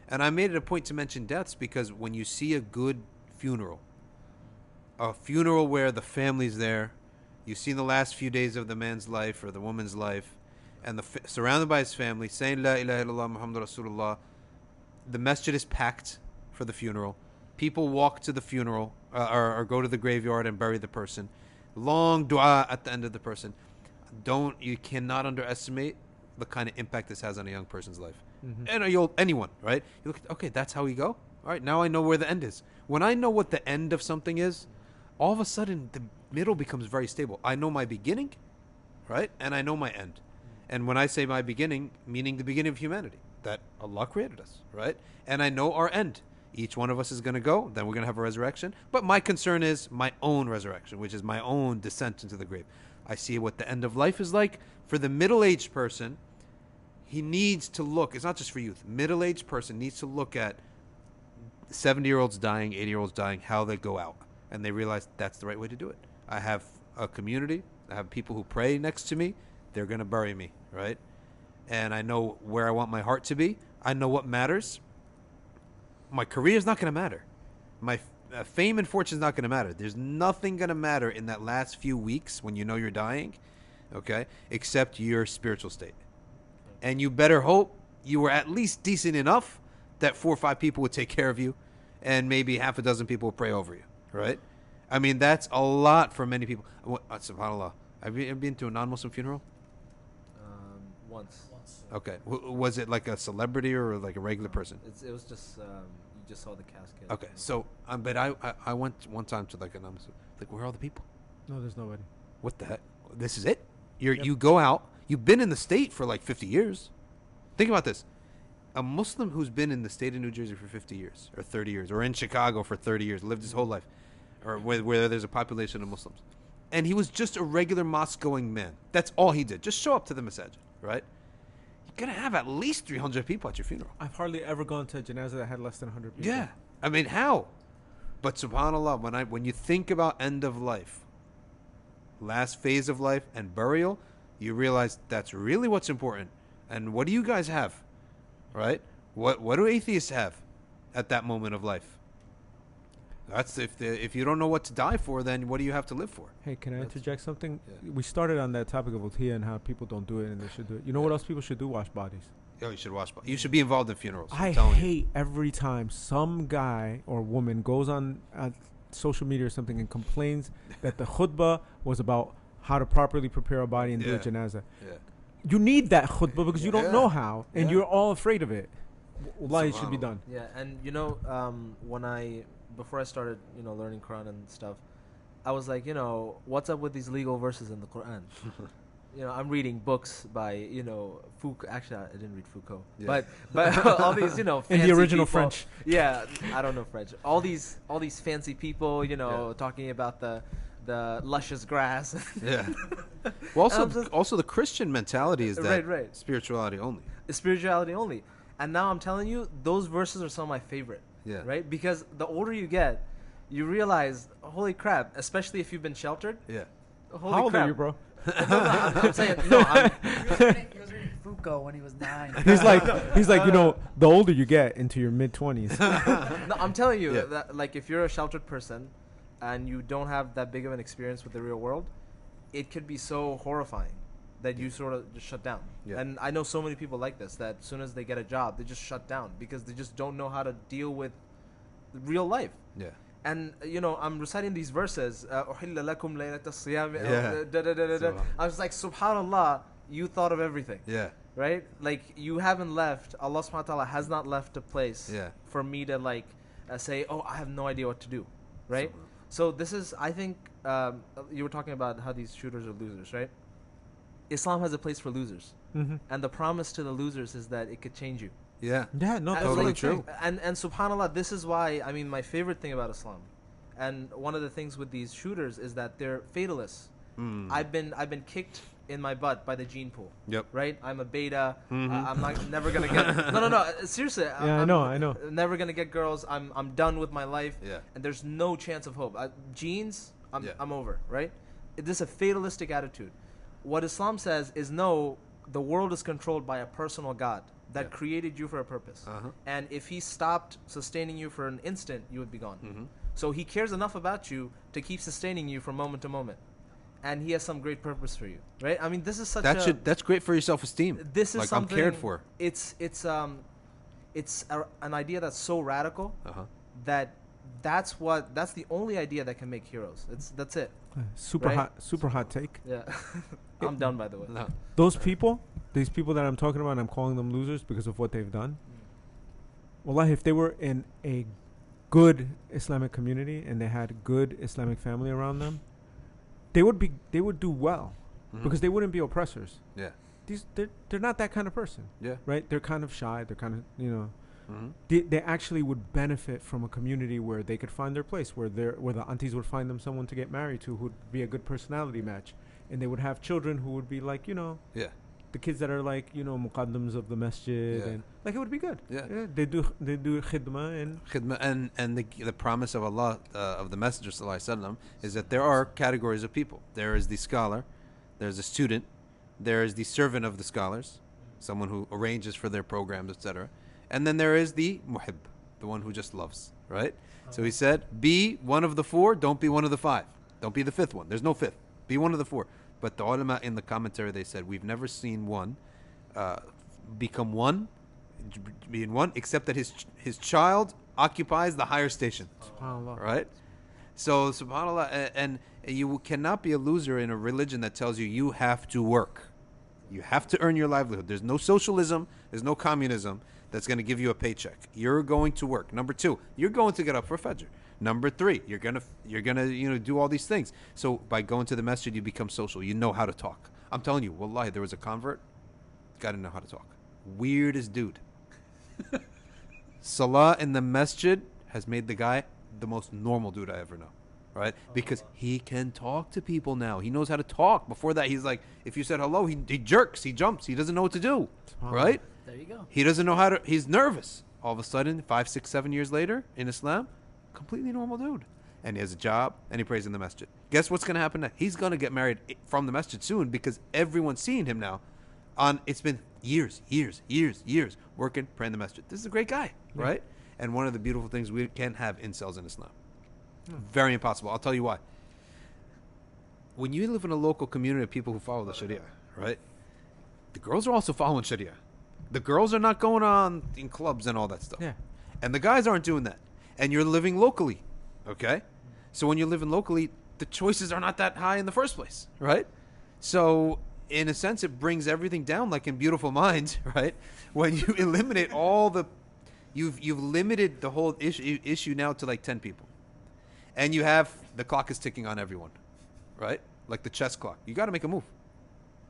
And I made it a point to mention deaths because when you see a good funeral, a funeral where the family's there, you've seen the last few days of the man's life or the woman's life, and surrounded by his family, saying La ilaha illallah Muhammad Rasulullah, the masjid is packed for the funeral. People walk to the funeral or go to the graveyard and bury the person. Long dua at the end of the person. You cannot underestimate the kind of impact this has on a young person's life. And anyone, right? You look, okay, that's how we go. All right, now I know where the end is. When I know what the end of something is, all of a sudden the middle becomes very stable. I know my beginning, right? And I know my end. And when I say my beginning, meaning the beginning of humanity, that Allah created us, right? And I know our end. Each one of us is going to go, then we're going to have a resurrection. But my concern is my own resurrection, which is my own descent into the grave. I see what the end of life is like. For the middle-aged person, he needs to look, it's not just for youth, middle-aged person needs to look at 70-year-olds dying, 80-year-olds dying, how they go out. And they realize that's the right way to do it. I have a community. I have people who pray next to me. They're going to bury me, right? And I know where I want my heart to be. I know what matters. My career is not going to matter. My fame and fortune is not going to matter. There's nothing going to matter in that last few weeks when you know you're dying, okay, except your spiritual state. And you better hope you were at least decent enough that 4 or 5 people would take care of you and maybe half a dozen people would pray over you, right? I mean, that's a lot for many people. SubhanAllah. Have you ever been to a non-Muslim funeral? Once. Okay. Was it like a celebrity or like a regular person? It was just you just saw the casket. Okay. So, but I went one time to like a non-Muslim. Like, where are all the people? No, there's nobody. What the heck? This is it? You go out. You've been in the state for like 50 years. Think about this. A Muslim who's been in the state of New Jersey for 50 years or 30 years or in Chicago for 30 years, lived his whole life, or where there's a population of Muslims. And he was just a regular mosque-going man. That's all he did. Just show up to the masajid, right? You're going to have at least 300 people at your funeral. I've hardly ever gone to a janazah that had less than 100 people. Yeah. I mean, how? But subhanAllah, when you think about end of life, last phase of life, and burial, you realize that's really what's important. And what do you guys have? Right? What do atheists have at that moment of life? That's if you don't know what to die for, then what do you have to live for? Hey, can I interject something? Yeah. We started on that topic of Udhiyah and how people don't do it and they should do it. You know what else people should do? Wash bodies. Oh, you should watch. You should be involved in funerals. I I'm telling you. hate every time some guy or woman goes on social media or something and complains that the khutbah was about how to properly prepare a body and do a Yeah. janazah. Yeah. You need that khutbah because you don't Yeah. know how, and Yeah. you're all afraid of it. Wallahi, it should be Subhanallah. done. Yeah, and before I started, learning Quran and stuff, I was like, what's up with these legal verses in the Quran? I'm reading books by, Foucault. Actually, I didn't read Foucault, Yeah. but all these, fancy In the original people. French. Yeah, I don't know French. All these fancy people, Yeah. talking about the luscious grass. Yeah. Well, And I'm just- also the Christian mentality is that Right. spirituality only. Spirituality only. And now I'm telling you, those verses are some of my favorite. Yeah. Right? Because the older you get, you realize, holy crap, especially if you've been sheltered. Yeah. Holy How old crap. are you, bro? No, I'm saying, no, He was reading Foucault when he was 9. He's like, the older you get into your mid 20s. no, I'm telling you Yeah. that, like, if you're a sheltered person and you don't have that big of an experience with the real world, it could be so horrifying that you sort of just shut down. Yeah. And I know so many people like this that as soon as they get a job, they just shut down because they just don't know how to deal with real life. Yeah. And I'm reciting these verses. أُحِلَّ لَكُمْ لَيْلَةَ الصِّيَامِ Yeah. da-da-da-da-da. I was like, subhanallah, you thought of everything. Yeah. Right? Like, you haven't left. Allah subhanahu wa ta'ala has not left a place Yeah. for me to say, oh, I have no idea what to do. Right? So this is, I think, you were talking about how these shooters are losers, right? Islam has a place for losers. Mm-hmm. And the promise to the losers is that it could change you. Yeah. Yeah, no, that's Totally what I'm true. saying. And subhanallah, this is why, my favorite thing about Islam, and one of the things with these shooters is that they're fatalists. Mm. I've been kicked in my butt by the gene pool. Yep. Right? I'm a beta. Mhm. I'm never gonna get. No. Seriously. Yeah, I know. Never gonna get girls. I'm done with my life. Yeah. And there's no chance of hope. Genes. Yeah. I'm over. Right? This is a fatalistic attitude. What Islam says is no. The world is controlled by a personal God that Yeah. created you for a purpose. Uh-huh. And if He stopped sustaining you for an instant, you would be gone. Mm-hmm. So He cares enough about you to keep sustaining you from moment to moment, and He has some great purpose for you, right? This is such That's great for your self-esteem. this is like something I'm cared for. It's an idea that's so radical Uh-huh. that that's the only idea that can make heroes. That's it. Super Right? super hot take. Yeah. I'm done, by the way. No. Those people, these people that I'm talking about, I'm calling them losers because of what they've done. Wallahi, if they were in a good Islamic community and they had good Islamic family around them, they would do well Mhm. because they wouldn't be oppressors. Yeah. They're not that kind of person, Yeah. right? They're kind of shy. They're kind of Mm-hmm. they actually would benefit from a community where they could find their place, where the aunties would find them someone to get married to who'd be a good personality match, and they would have children who would be like Yeah. the kids that are like muqaddams of the masjid, Yeah. and like it would be good. Yeah. They do khidmah and Khidmah, and the promise of Allah, of the Messenger sallallahu alaihi wasallam, is that there are categories of people. There is the scholar, there's a student, there is the servant of the scholars, someone who arranges for their programs, etc. And then there is the muhib, the one who just loves, right? So he said, be one of the four, don't be one of the five. Don't be the fifth one. There's no fifth. Be one of the four. But the ulama in the commentary, they said, we've never seen one become one, being one, except that his child occupies the higher station. subhanallah. Right? So, subhanAllah, and you cannot be a loser in a religion that tells you you have to work. You have to earn your livelihood. There's no socialism, there's no communism that's going to give you a paycheck. You're going to work. Number two, you're going to get up for Fajr. Number three, you're gonna do all these things. So by going to the masjid, you become social. You know how to talk. I'm telling you, wallahi, there was a convert, guy didn't know how to talk. Weirdest dude. Salah in the masjid has made the guy the most normal dude I ever know. Right? Because he can talk to people now. He knows how to talk. Before that, he's like, if you said hello, he jerks, he jumps, he doesn't know what to do. Right? There you go. He doesn't know how to, he's nervous. All of a sudden, 5, 6, 7 years later in Islam, completely normal dude. And he has a job and he prays in the masjid. Guess what's going to happen next? He's going to get married from the masjid soon because everyone's seeing him now. It's been years working, praying the masjid. This is a great guy, right? And one of the beautiful things, we can't have incels in Islam. Very impossible. I'll tell you why. When you live in a local community of people who follow the Sharia, right? The girls are also following Sharia. The girls are not going on in clubs and all that stuff. Yeah. And the guys aren't doing that. And you're living locally, okay? So when you're living locally, the choices are not that high in the first place, right? So in a sense, it brings everything down like in Beautiful Minds, right? When you eliminate all the... You've limited the whole issue now to like 10 people. And you have the clock is ticking on everyone, right? Like the chess clock. You got to make a move.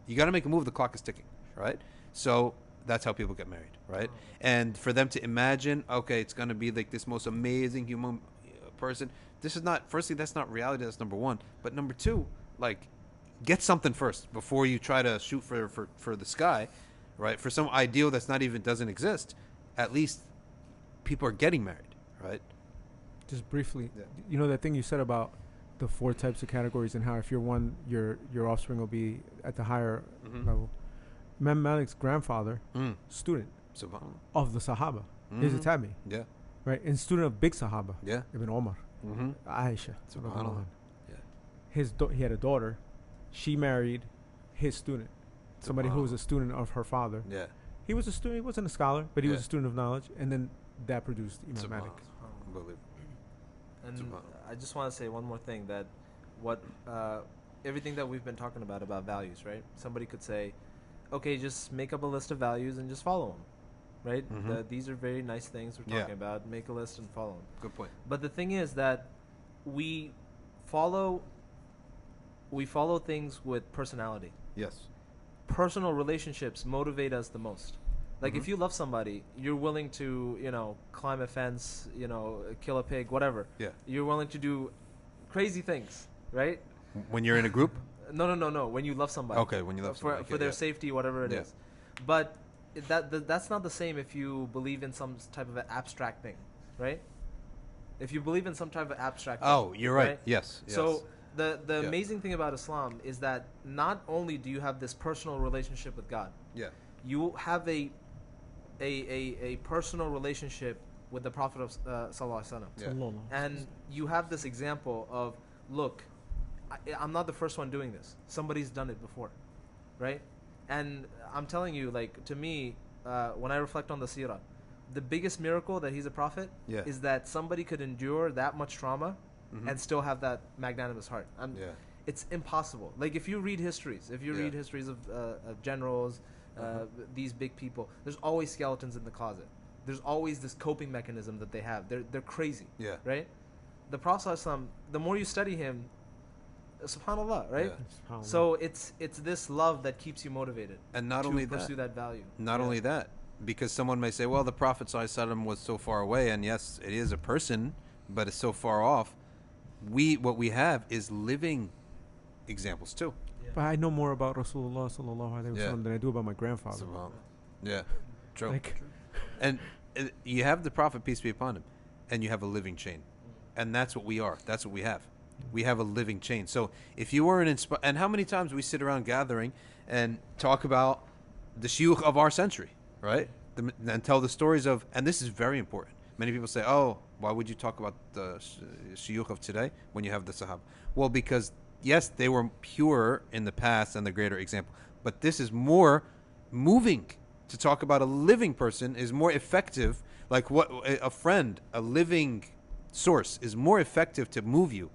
You got to make a move. The clock is ticking, right? So that's how people get married, right? And for them to imagine, okay, it's going to be like this most amazing human person. This is not, firstly, that's not reality. That's number one. But number two, like, get something first before you try to shoot for the sky, right? For some ideal that's not even, doesn't exist. At least people are getting married, right? Just briefly, Yeah. you know that thing you said about the 4 types of categories and how if you're one, your offspring will be at the higher level. Imam Malik's grandfather, student Subhanallah. of the Sahaba, he's a tabi, Yeah. right? And student of big Sahaba, Yeah. Ibn Omar, Mm-hmm. Aisha. Subhanallah. Yeah. He had a daughter. She married his student, somebody who was a student of her father. Yeah. He was a student. He wasn't a scholar, but he was Yeah. a student of knowledge. And then that produced Imam Malik. Unbelievable. And Subhanallah. I just want to say one more thing, that what everything that we've been talking about values, right? Somebody could say, okay, just make up a list of values and just follow them, right? Mhm. These are very nice things we're Yeah. talking about. Make a list and follow them. Good point. But the thing is that we follow things with personality. Yes. Personal relationships motivate us the most. Like if Mhm. you love somebody, you're willing to, climb a fence, kill a pig, whatever. Yeah. You're willing to do crazy things, right? When you're in a group. No. When you love somebody. Okay, when you love somebody, for okay, their yeah. safety, whatever it is. Yeah. But that's not the same if you believe in some type of an abstract thing, right? If you believe in some type of abstract thing. Oh, you're right. Yes. So the Yeah. amazing thing about Islam is that not only do you have this personal relationship with God, Yeah. you have a personal relationship with the Prophet of Sallallahu Alaihi Wasallam. Yeah. Sallallahu. And you have this example of, look, I'm not the first one doing this. Somebody's done it before, right? And I'm telling you, like, to me, when I reflect on the seerah, the biggest miracle that he's a prophet Yeah. is that somebody could endure that much trauma Mhm. and still have that magnanimous heart. Yeah. It's impossible. Like if you read histories, Yeah. read histories of generals, these big people, there's always skeletons in the closet. There's always this coping mechanism that they have. They're crazy. Yeah. Right? The Prophet ﷺ, the more you study him, subhanallah, right? Yeah. SubhanAllah. So it's this love that keeps you motivated And not to only pursue that, that value. not Yeah. only that, because someone may say, well, the Prophet ﷺ was so far away, and yes, it is a person, but it's so far off. What we have is living examples too. But I know more about Rasulullah sallallahu alaihi Yeah. wasallam than I do about my grandfather. Yeah, true. Like, And you have the Prophet, peace be upon him, and you have a living chain. And that's what we are. That's what we have. We have a living chain. So if you weren't inspired, and how many times we sit around gathering and talk about the shiukh of our century, right? And tell the stories of, and this is very important. Many people say, oh, why would you talk about the shiukh of today when you have the sahaba? Well, because, yes, they were pure in the past and the greater example. But this is more moving. To talk about a living person is more effective. Like what a friend, a living source is more effective to move you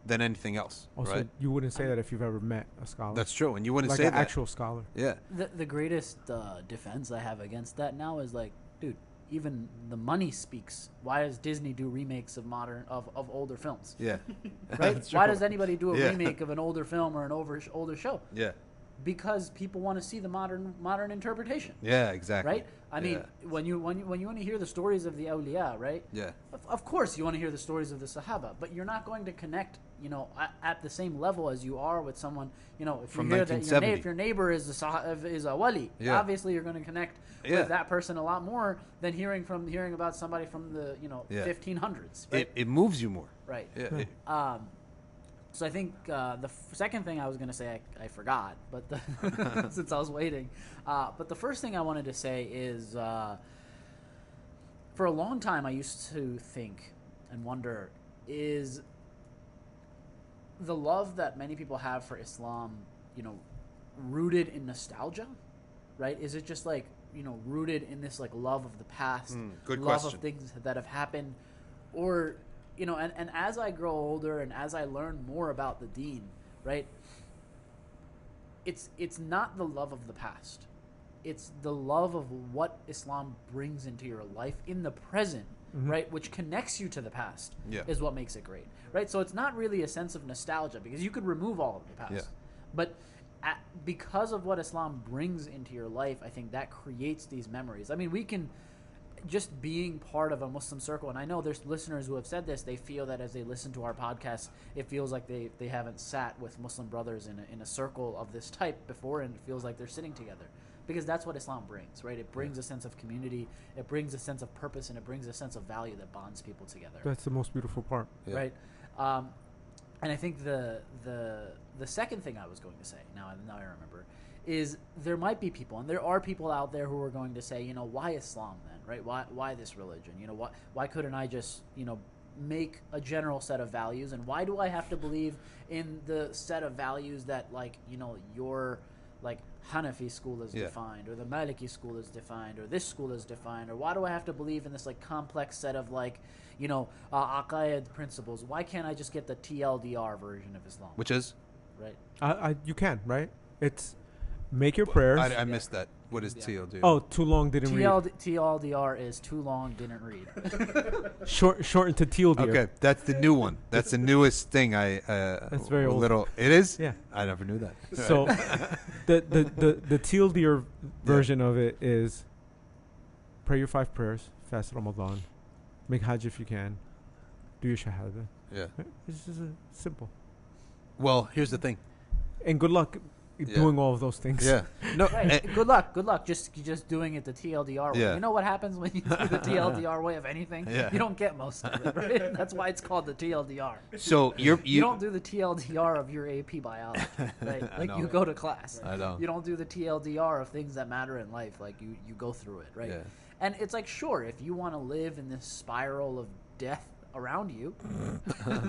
than anything else. also, right? you wouldn't say that if you've ever met a scholar. That's true, and you wouldn't like say an that. actual scholar. Yeah, The greatest defense I have against that now is like, dude, even the money speaks. Why does Disney do remakes of older films? yeah, Right? That's Why true. does anybody do a Yeah. remake of an older film or an older show? Yeah, Because people want to see the modern interpretation. yeah, exactly. Right? I mean, when you want to hear the stories of the awliya, right? Yeah, Of course, you want to hear the stories of the Sahaba, but you're not going to connect, at the same level as you are with someone, if From you hear that 1970. if your neighbor is a wali, Yeah. obviously you're going to connect Yeah. with that person a lot more than hearing about somebody from the Yeah. 1500s, right? it moves you more. Right. Yeah, So I think the second thing I was going to say I forgot, but since I was waiting, but the first thing I wanted to say is, for a long time I used to think and wonder, is the love that many people have for Islam, rooted in nostalgia, right? Is it just like rooted in this like love of the past, good love question. of things that have happened, or and as I grow older and as I learn more about the deen, right, it's not the love of the past, it's the love of what Islam brings into your life in the present, right, which connects you to the past, Yeah. is what makes it great, right? So it's not really a sense of nostalgia, because you could remove all of the past, Yeah. but because of what Islam brings into your life, I think that creates these memories. I mean, we can just being part of a Muslim circle, and I know there's listeners who have said this, they feel that as they listen to our podcast, it feels like they haven't sat with Muslim brothers in a circle of this type before, and it feels like they're sitting together, because that's what Islam brings, right? It brings a sense of community, it brings a sense of purpose, and it brings a sense of value that bonds people together. That's the most beautiful part. Yeah. Right? And I think the second thing I was going to say, now I remember, is there might be people, and there are people out there who are going to say, why Islam then, right? Why this religion? Why couldn't I just, make a general set of values, and why do I have to believe in the set of values that, like, your like Hanafi school is defined, or the Maliki school is defined, or this school is defined, or why do I have to believe in this like complex set of like aqaid principles? Why can't I just get the TLDR version of Islam? which is Right. You can, right? It's make your prayers. I missed that. What is Yeah. TLD? Oh, too long didn't read. TLDR is too long, didn't read. Shortened to teal deer. okay, that's the new one. That's the newest thing. That's very old. Little. It is. Yeah. I never knew that. So the teal deer version of it is pray your 5 prayers, fast Ramadan, make Hajj if you can, do your shahada. Yeah. It's just simple. Well, here's the thing. And good luck doing all of those things. Yeah. No. Right. Good luck. Just doing it the TLDR way. Yeah. You know what happens when you do the TLDR way of anything? Yeah. You don't get most of it. Right? That's why it's called the TLDR. So you You don't do the TLDR of your AP biology, right? I Like know. you go to class. I know. You don't do the TLDR of things that matter in life. Like you go through it, right? Yeah. And it's like, sure, if you want to live in this spiral of death around you,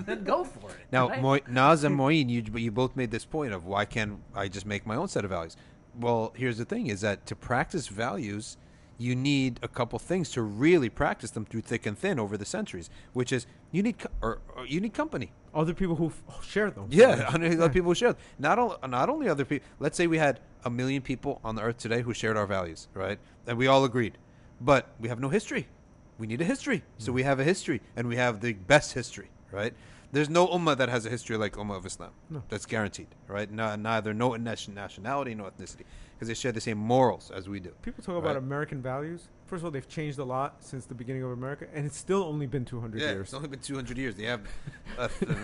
then go for it. Now, right? Naz and Moeen, you both made this point of why can't I just make my own set of values? Well, here's the thing: is that to practice values, you need a couple things to really practice them through thick and thin over the centuries, which is you need or you need company. Other people who share them. Yeah, other people who share. Not only other people. Let's say we had 1 million people on the earth today who shared our values, right? And we all agreed, but we have no history. We need a history, so we have a history, and we have the best history, right? There's no ummah that has a history like Ummah of Islam. No. That's guaranteed, right? Neither no nationality, no ethnicity, because they share the same morals as we do. People talk about American values. First of all, they've changed a lot since the beginning of America, and it's still only been 200 Yeah, years. it's only been 200 years. They have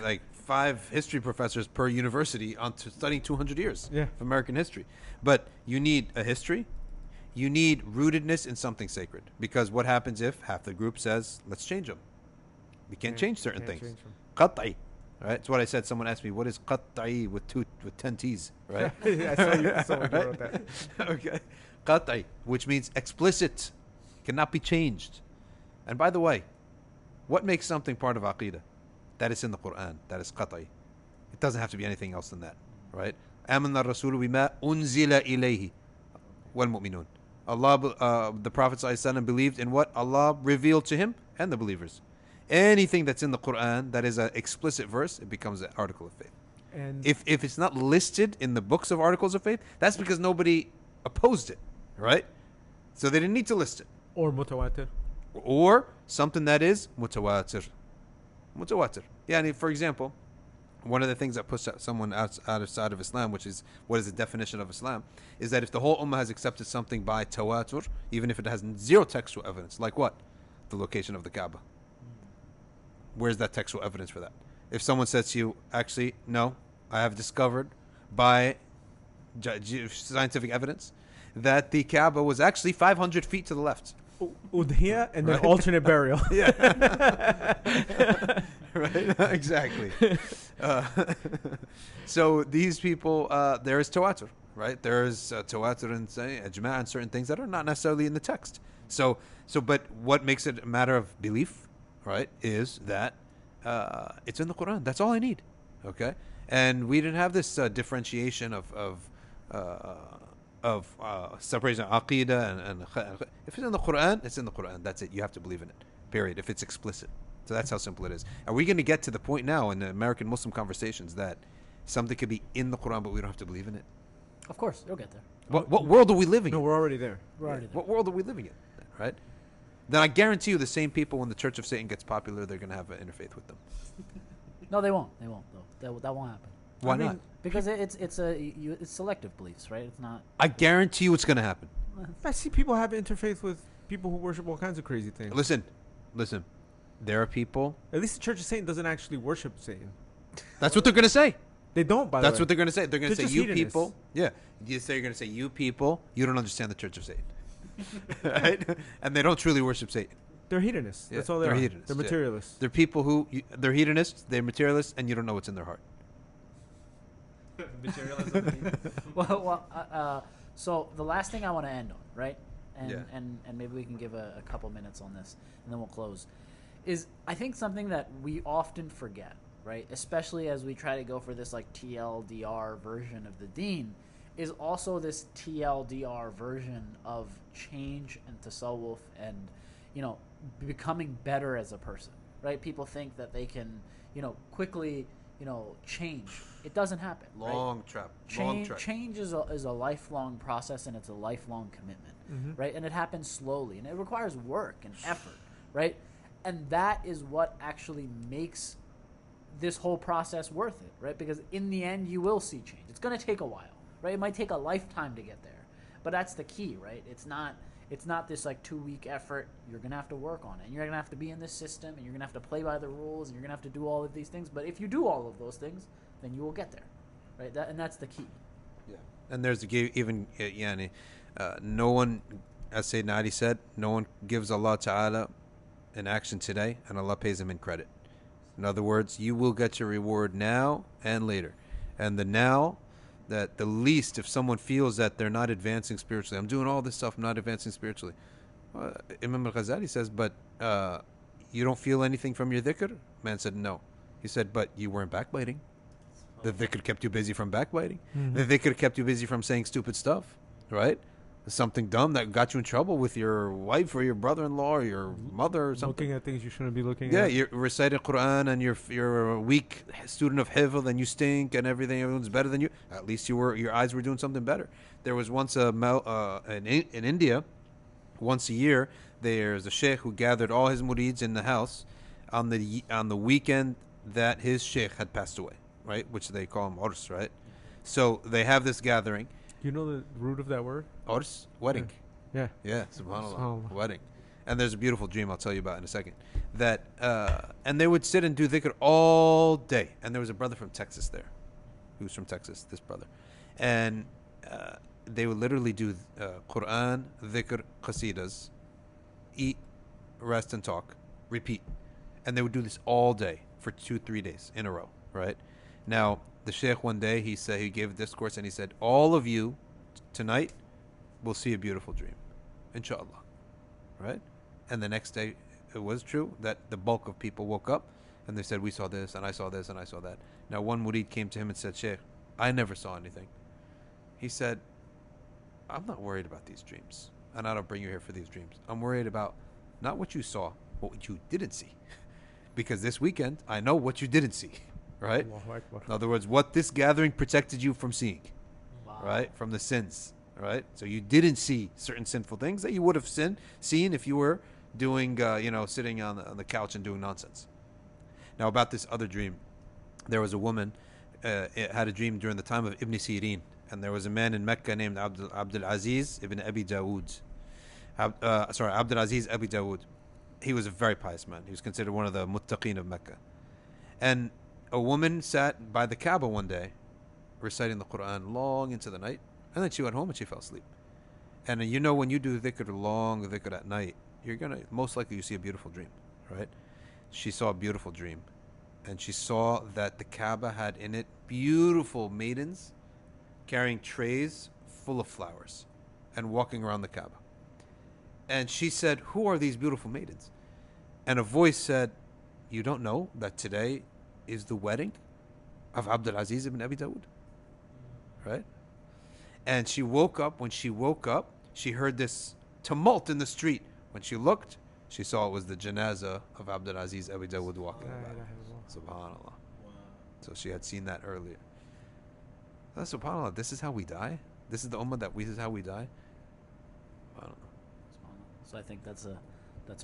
like 5 history professors per university on studying 200 years of American history. But you need a history. You need rootedness in something sacred, because what happens if half the group says, let's change them? We can't change certain things. Qat'i. Right? That's what I said. Someone asked me, what is qat'i with 10 T's? Right? I saw you. Someone wrote that. Okay. Qat'i, which means explicit, cannot be changed. And by the way, what makes something part of Aqidah? That is in the Quran. That is qat'i. It doesn't have to be anything else than that. Right? آمن الرسول بما أنزل إليه والمؤمنون. Allah, the Prophet ﷺ believed in what Allah revealed to him and the believers. Anything that's in the Quran that is an explicit verse, it becomes an article of faith. And If it's not listed in the books of articles of faith, that's because nobody opposed it, right? So they didn't need to list it. or mutawatir. Or something that is mutawatir. Mutawatir. Yeah, for example, one of the things that puts someone outside of Islam, which is what is the definition of Islam, is that if the whole ummah has accepted something by tawatur, even if it has zero textual evidence, like what? The location of the Kaaba. Where's that textual evidence for that? If someone says to you, actually, no, I have discovered by scientific evidence that the Kaaba was actually 500 feet to the left. Udhiya and then alternate burial. Right? Exactly. So these people, there is tawatur, right? There is tawatur and ijma' and certain things that are not necessarily in the text. But what makes it a matter of belief, right, is that it's in the Quran. That's all I need. Okay? And we didn't have this differentiation of separation of aqidah and if it's in the Quran, it's in the Quran. That's it. You have to believe in it. Period. If it's explicit. So that's how simple it is. Are we going to get to the point now in the American Muslim conversations that something could be in the Quran but we don't have to believe in it? Of course, you'll get there. What world are we living No, in? we're already there. We're already there. What world are we living in? Right? Then I guarantee you the same people, when the Church of Satan gets popular, they're going to have an interfaith with them. No, they won't. They won't. Though. That won't happen. Why I mean, not? Because it's selective beliefs, right? It's not. I guarantee you it's going to happen. I see people have interfaith with people who worship all kinds of crazy things. Listen. There are people. At least the Church of Satan doesn't actually worship Satan. That's what they're going to say. They don't, by the That's way. what they're going to say. They're going to They're say, just you hedonists. people. Yeah. You're going to say, you people, you don't understand the Church of Satan. Right? And they don't truly worship Satan. They're hedonists. Yeah, That's all they they're are. hedonists, They're yeah. materialists. They're people who, they're hedonists, they're materialists, and you don't know what's in their heart. So the last thing I want to end on, right? And Yeah. and maybe we can give a couple minutes on this, and then we'll close. Is I think something that we often forget, right? Especially as we try to go for this like TLDR version of the deen, is also this TLDR version of change and tasawwuf and, becoming better as a person, right? People think that they can, quickly, change. It doesn't happen. right? Long trap. Change is a lifelong process, and it's a lifelong commitment, right? And it happens slowly, and it requires work and effort, right? And that is what actually makes this whole process worth it, right? Because in the end, you will see change. It's going to take a while, right? It might take a lifetime to get there, but that's the key, right? It's not this like 2-week effort. You're going to have to work on it, and you're going to have to be in this system, and you're going to have to play by the rules, and you're going to have to do all of these things. But if you do all of those things, then you will get there, right? And that's the key. Yeah. And there's even, no one, as Sayyidina Ali said, no one gives Allah Ta'ala an action today, and Allah pays him in credit. In other words, you will get your reward now and later. And the now, that the least, if someone feels that they're not advancing spiritually, I'm doing all this stuff, I'm not advancing spiritually. Imam al-Ghazali says, but you don't feel anything from your dhikr? Man said, no. He said, but you weren't backbiting. The dhikr kept you busy from backbiting. The dhikr kept you busy from saying stupid stuff, right? something dumb that got you in trouble with your wife or your brother-in-law or your mother or something. Looking at things you shouldn't be looking Yeah, at. you're reciting Quran and you're a weak student of hifz and you stink and everything. Everyone's better than you. At least your eyes were doing something better. There was once in India, once a year, there's a sheikh who gathered all his murids in the house on the weekend that his sheikh had passed away, right? Which they call him urs, right? So they have this gathering. You know the root of that word? Urs, wedding. Yeah. Yeah, subhanAllah. Subhanallah. Wedding. And there's a beautiful dream I'll tell you about in a second. That and they would sit and do dhikr all day. And there was a brother from Texas there. Who's from Texas, this brother. And they would literally do Quran, dhikr, qasidas, eat, rest and talk, repeat. And they would do this all day for 2-3 days in a row, right? Now, the sheikh one day, he gave a discourse and he said, all of you tonight will see a beautiful dream, inshallah, right? And the next day, it was true that the bulk of people woke up and they said, we saw this and I saw this and I saw that. Now, one murid came to him and said, Sheikh, I never saw anything. He said, I'm not worried about these dreams. And I don't bring you here for these dreams. I'm worried about not what you saw, but what you didn't see. Because this weekend, I know what you didn't see, right? Allahu Akbar. In other words, what this gathering protected you from seeing, Wow. right? From the sins, right? So you didn't see certain sinful things that you would have seen if you were doing, sitting on the couch and doing nonsense. Now, about this other dream, there was a woman had a dream during the time of Ibn Sirin, and there was a man in Mecca named Abdul Aziz ibn Abi Dawood. Abdul Aziz Abi Dawood. He was a very pious man. He was considered one of the muttaqeen of Mecca. And a woman sat by the Kaaba one day, reciting the Quran long into the night, and then she went home and she fell asleep. And when you do long dhikr at night, you're gonna most likely you see a beautiful dream, right? She saw a beautiful dream, and she saw that the Kaaba had in it beautiful maidens carrying trays full of flowers and walking around the Kaaba. And she said, who are these beautiful maidens? And a voice said, you don't know that today is the wedding of Abdul Aziz ibn Abi Dawood? Right? And she woke up. When she woke up, she heard this tumult in the street. When she looked, she saw it was the janazah of Abdul Aziz Abi Dawood walking La about. ilaha illallah. Subhanallah. So she had seen that earlier. Subhanallah, this is how we die? This is the ummah this is how we die? I don't know. So I think that's a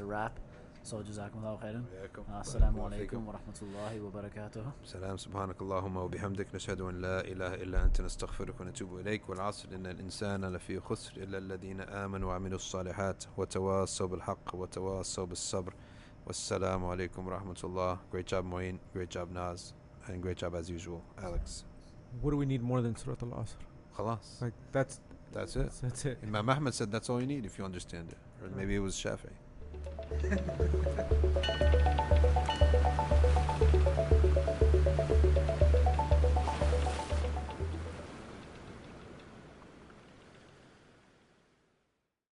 wrap. So jazakumullahu khairan. Wa Assalamu alaikum. alaikum wa rahmatullahi wa barakatuh. سلام سبحانك اللهم وبحمدك نشهد أن لا إله إلا أنت نستغفرك ونتوب إليك والعصر إن الإنسان لفي خسر إلا الذين آمنوا وعملوا الصالحات وتواصوا بالحق وتواصوا بالصبر والسلام عليكم ورحمة الله. Great job Moeen, great job Naz, and great job as usual Alex. What do we need more than Surah Al-Asr? خلاص. Like that's it. That's it. Imam Ahmed said that's all you need if you understand it. Or maybe it was Shafi'i.